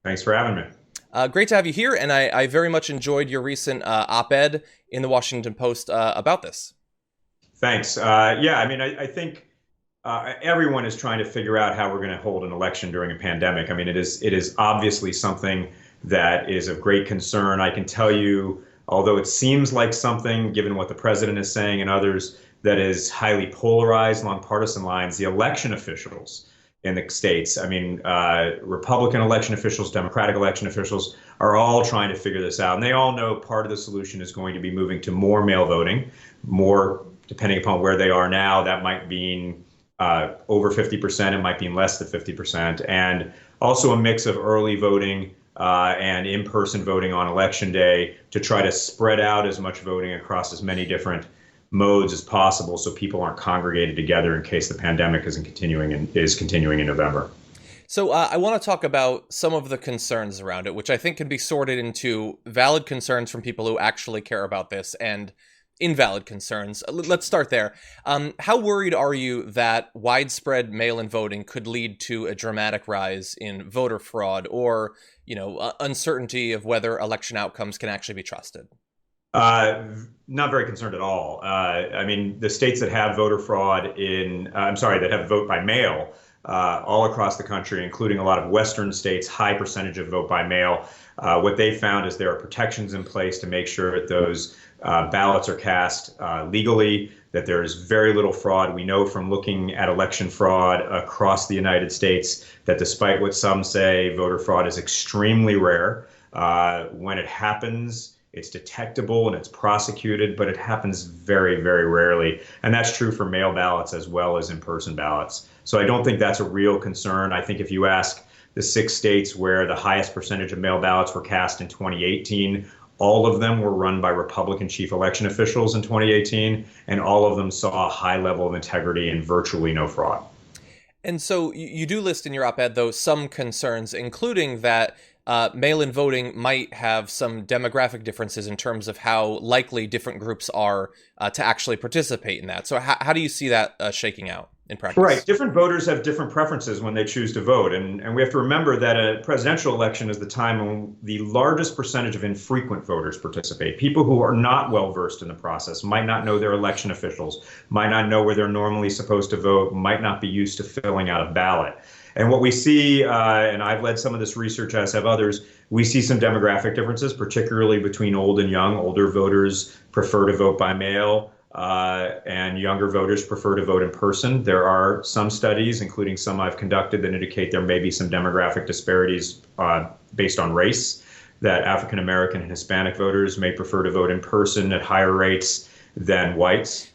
Thanks for having me. Great to have you here, and I very much enjoyed your recent op-ed in the Washington Post about this. Thanks. I think everyone is trying to figure out how we're going to hold an election during a pandemic. I mean, it is obviously something that is of great concern. I can tell you, although it seems like something, given what the president is saying and others, that is highly polarized along partisan lines, the election officials in the states, Republican election officials, Democratic election officials are all trying to figure this out. And they all know part of the solution is going to be moving to more mail voting, more, depending upon where they are now, that might mean over 50%, it might mean less than 50%, and also a mix of early voting and in-person voting on election day to try to spread out as much voting across as many different modes as possible so people aren't congregated together in case the pandemic is continuing in November. So I want to talk about some of the concerns around it, which I think can be sorted into valid concerns from people who actually care about this and invalid concerns. Let's start there. How worried are you that widespread mail-in voting could lead to a dramatic rise in voter fraud or, uncertainty of whether election outcomes can actually be trusted? Not very concerned at all. The states that have voter fraud that have vote by mail all across the country, including a lot of Western states, high percentage of vote by mail. What they found is there are protections in place to make sure that those ballots are cast legally, that there is very little fraud. We know from looking at election fraud across the United States that despite what some say, voter fraud is extremely rare. When it happens, it's detectable and it's prosecuted, but it happens very, very rarely. And that's true for mail ballots as well as in-person ballots. So I don't think that's a real concern. I think if you ask the 6 states where the highest percentage of mail ballots were cast in 2018, all of them were run by Republican chief election officials in 2018, and all of them saw a high level of integrity and virtually no fraud. And so you do list in your op-ed, though, some concerns, including that mail-in voting might have some demographic differences in terms of how likely different groups are to actually participate in that. So how do you see that shaking out in practice? Right. Different voters have different preferences when they choose to vote. And we have to remember that a presidential election is the time when the largest percentage of infrequent voters participate. People who are not well versed in the process, might not know their election officials, might not know where they're normally supposed to vote, might not be used to filling out a ballot. And what we see, and I've led some of this research, as have others, we see some demographic differences, particularly between old and young. Older voters prefer to vote by mail, and younger voters prefer to vote in person. There are some studies, including some I've conducted, that indicate there may be some demographic disparities based on race, that African American and Hispanic voters may prefer to vote in person at higher rates than whites.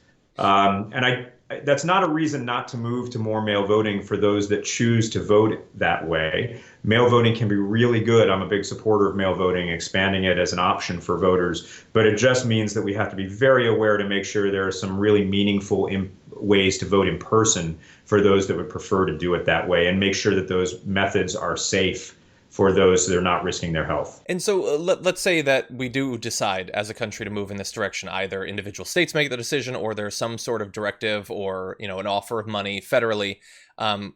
That's not a reason not to move to more mail voting for those that choose to vote that way. Mail voting can be really good. I'm a big supporter of mail voting, expanding it as an option for voters. But it just means that we have to be very aware to make sure there are some really meaningful ways to vote in person for those that would prefer to do it that way, and make sure that those methods are safe for those that are not risking their health. And so let's say that we do decide as a country to move in this direction. Either individual states make the decision, or there's some sort of directive or, an offer of money federally,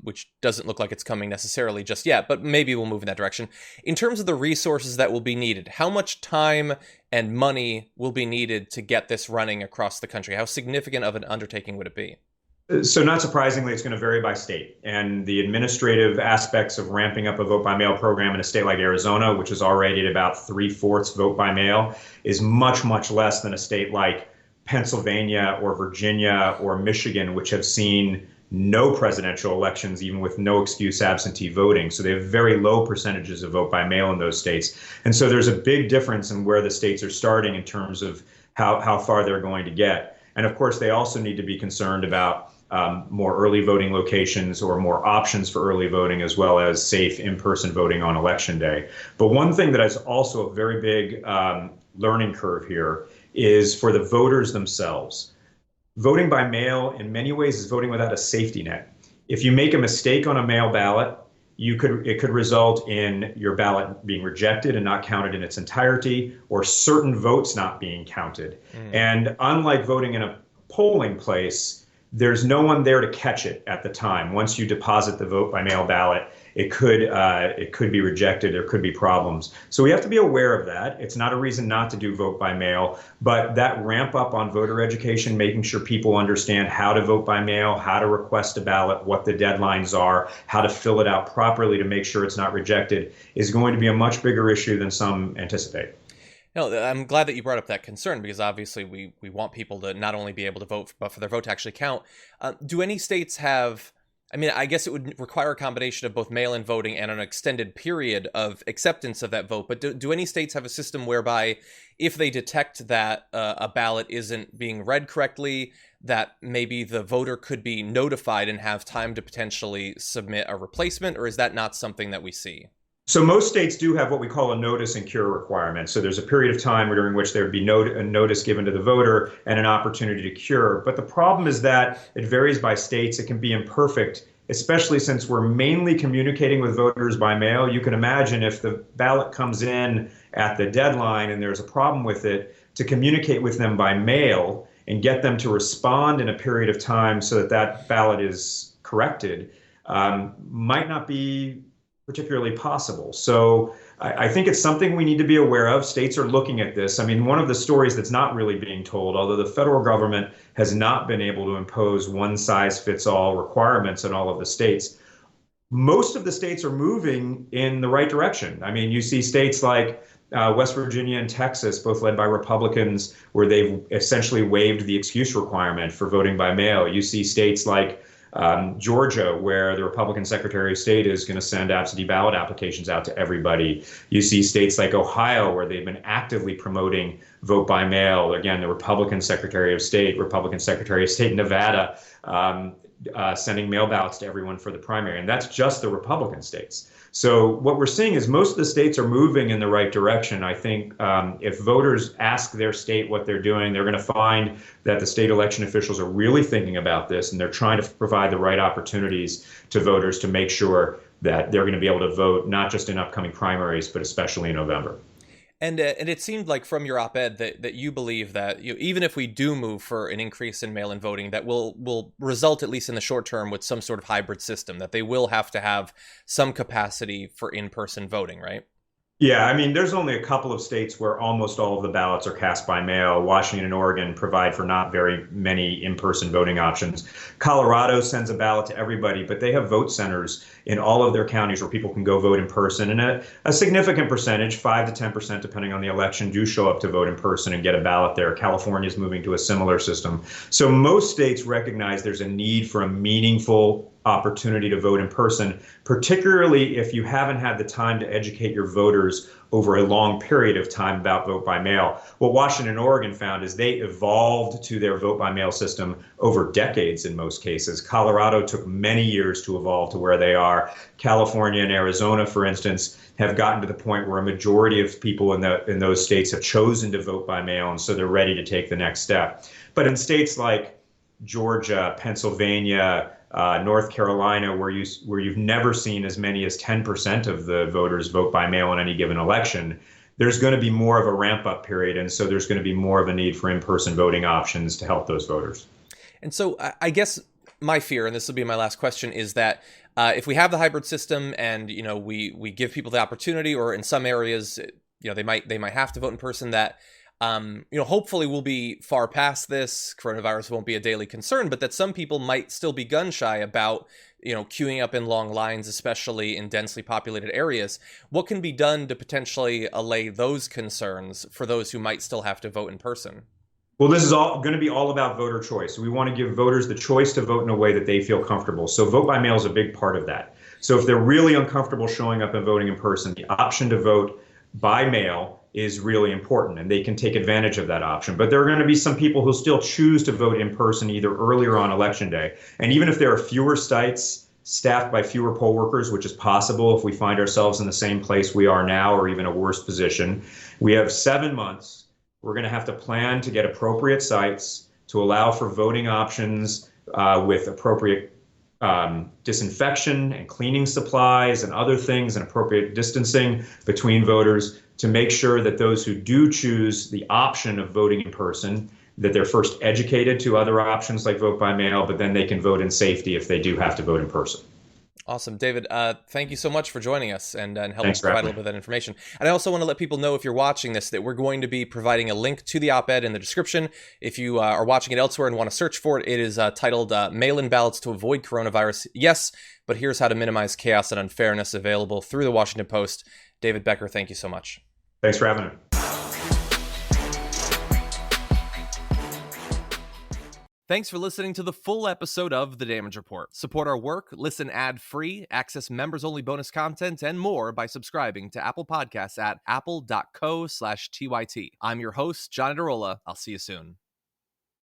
which doesn't look like it's coming necessarily just yet, but maybe we'll move in that direction. In terms of the resources that will be needed, how much time and money will be needed to get this running across the country? How significant of an undertaking would it be? So not surprisingly, it's going to vary by state. And the administrative aspects of ramping up a vote by mail program in a state like Arizona, which is already at about 3/4 vote by mail, is much, much less than a state like Pennsylvania or Virginia or Michigan, which have seen no presidential elections, even with no excuse absentee voting. So they have very low percentages of vote by mail in those states. And so there's a big difference in where the states are starting in terms of how far they're going to get. And of course, they also need to be concerned about more early voting locations or more options for early voting, as well as safe in-person voting on election day. But one thing that is also a very big learning curve here is for the voters themselves. Voting by mail in many ways is voting without a safety net. If you make a mistake on a mail ballot, it could result in your ballot being rejected and not counted in its entirety, or certain votes not being counted. And unlike voting in a polling place, there's no one there to catch it at the time. Once you deposit the vote by mail ballot, it could be rejected. There could be problems. So we have to be aware of that. It's not a reason not to do vote by mail, but that ramp up on voter education, making sure people understand how to vote by mail, how to request a ballot, what the deadlines are, how to fill it out properly to make sure it's not rejected, is going to be a much bigger issue than some anticipate. No, I'm glad that you brought up that concern, because obviously we want people to not only be able to vote, but for their vote to actually count. Do any states have, I guess it would require a combination of both mail-in voting and an extended period of acceptance of that vote, but do any states have a system whereby if they detect that a ballot isn't being read correctly, that maybe the voter could be notified and have time to potentially submit a replacement, or is that not something that we see? So most states do have what we call a notice and cure requirement. So there's a period of time during which there would be a notice given to the voter and an opportunity to cure. But the problem is that it varies by states. It can be imperfect, especially since we're mainly communicating with voters by mail. You can imagine if the ballot comes in at the deadline and there's a problem with it, to communicate with them by mail and get them to respond in a period of time so that that ballot is corrected might not be particularly possible. So I think it's something we need to be aware of. States are looking at this. One of the stories that's not really being told, although the federal government has not been able to impose one-size-fits-all requirements in all of the states, most of the states are moving in the right direction. You see states like West Virginia and Texas, both led by Republicans, where they've essentially waived the excuse requirement for voting by mail. You see states like Georgia, where the Republican Secretary of State is going to send absentee ballot applications out to everybody. You see states like Ohio, where they've been actively promoting vote by mail. Again, the Republican Secretary of State in Nevada, sending mail ballots to everyone for the primary, and that's just the Republican states. So what we're seeing is most of the states are moving in the right direction. I think if voters ask their state what they're doing, they're going to find that the state election officials are really thinking about this, and they're trying to provide the right opportunities to voters to make sure that they're going to be able to vote, not just in upcoming primaries, but especially in November. And it seemed like from your op-ed that you believe that even if we do move for an increase in mail-in voting, that will result, at least in the short term, with some sort of hybrid system, that they will have to have some capacity for in-person voting, right? Yeah, I mean, there's only a couple of states where almost all of the ballots are cast by mail. Washington and Oregon provide for not very many in-person voting options. Colorado sends a ballot to everybody, but they have vote centers in all of their counties where people can go vote in person. And a significant percentage, 5 to 10%, depending on the election, do show up to vote in person and get a ballot there. California is moving to a similar system. So most states recognize there's a need for a meaningful opportunity to vote in person, particularly if you haven't had the time to educate your voters over a long period of time about vote by mail. What Washington and Oregon found is they evolved to their vote by mail system over decades in most cases. Colorado took many years to evolve to where they are. California and Arizona, for instance, have gotten to the point where a majority of people in those states have chosen to vote by mail, and so they're ready to take the next step. But in states like Georgia, Pennsylvania, North Carolina, where you've never seen as many as 10% of the voters vote by mail in any given election, there's going to be more of a ramp up period. And so there's going to be more of a need for in-person voting options to help those voters. And so I guess my fear, and this will be my last question, is that if we have the hybrid system and, we give people the opportunity, or in some areas, they might have to vote in person, that hopefully we'll be far past this. Coronavirus won't be a daily concern, but that some people might still be gun shy about, queuing up in long lines, especially in densely populated areas. What can be done to potentially allay those concerns for those who might still have to vote in person? Well, this is all going to be all about voter choice. We want to give voters the choice to vote in a way that they feel comfortable. So vote by mail is a big part of that. So if they're really uncomfortable showing up and voting in person, the option to vote by mail is really important, and they can take advantage of that option. But there are going to be some people who still choose to vote in person either earlier on election day. And even if there are fewer sites staffed by fewer poll workers, which is possible if we find ourselves in the same place we are now or even a worse position, we have 7 months. We're going to have to plan to get appropriate sites to allow for voting options with appropriate disinfection and cleaning supplies and other things, and appropriate distancing between voters, to make sure that those who do choose the option of voting in person, that they're first educated to other options like vote by mail, but then they can vote in safety if they do have to vote in person. Awesome. David, thank you so much for joining us and helping provide a little bit of that information. And I also want to let people know, if you're watching this, that we're going to be providing a link to the op-ed in the description. If you are watching it elsewhere and want to search for it, it is titled Mail-in Ballots to Avoid Coronavirus. Yes, but here's how to minimize chaos and unfairness, available through the Washington Post. David Becker, thank you so much. Thanks for having me. Thanks for listening to the full episode of The Damage Report. Support our work, listen ad-free, access members-only bonus content, and more by subscribing to Apple Podcasts at apple.co/TYT. I'm your host, John Adarola. I'll see you soon.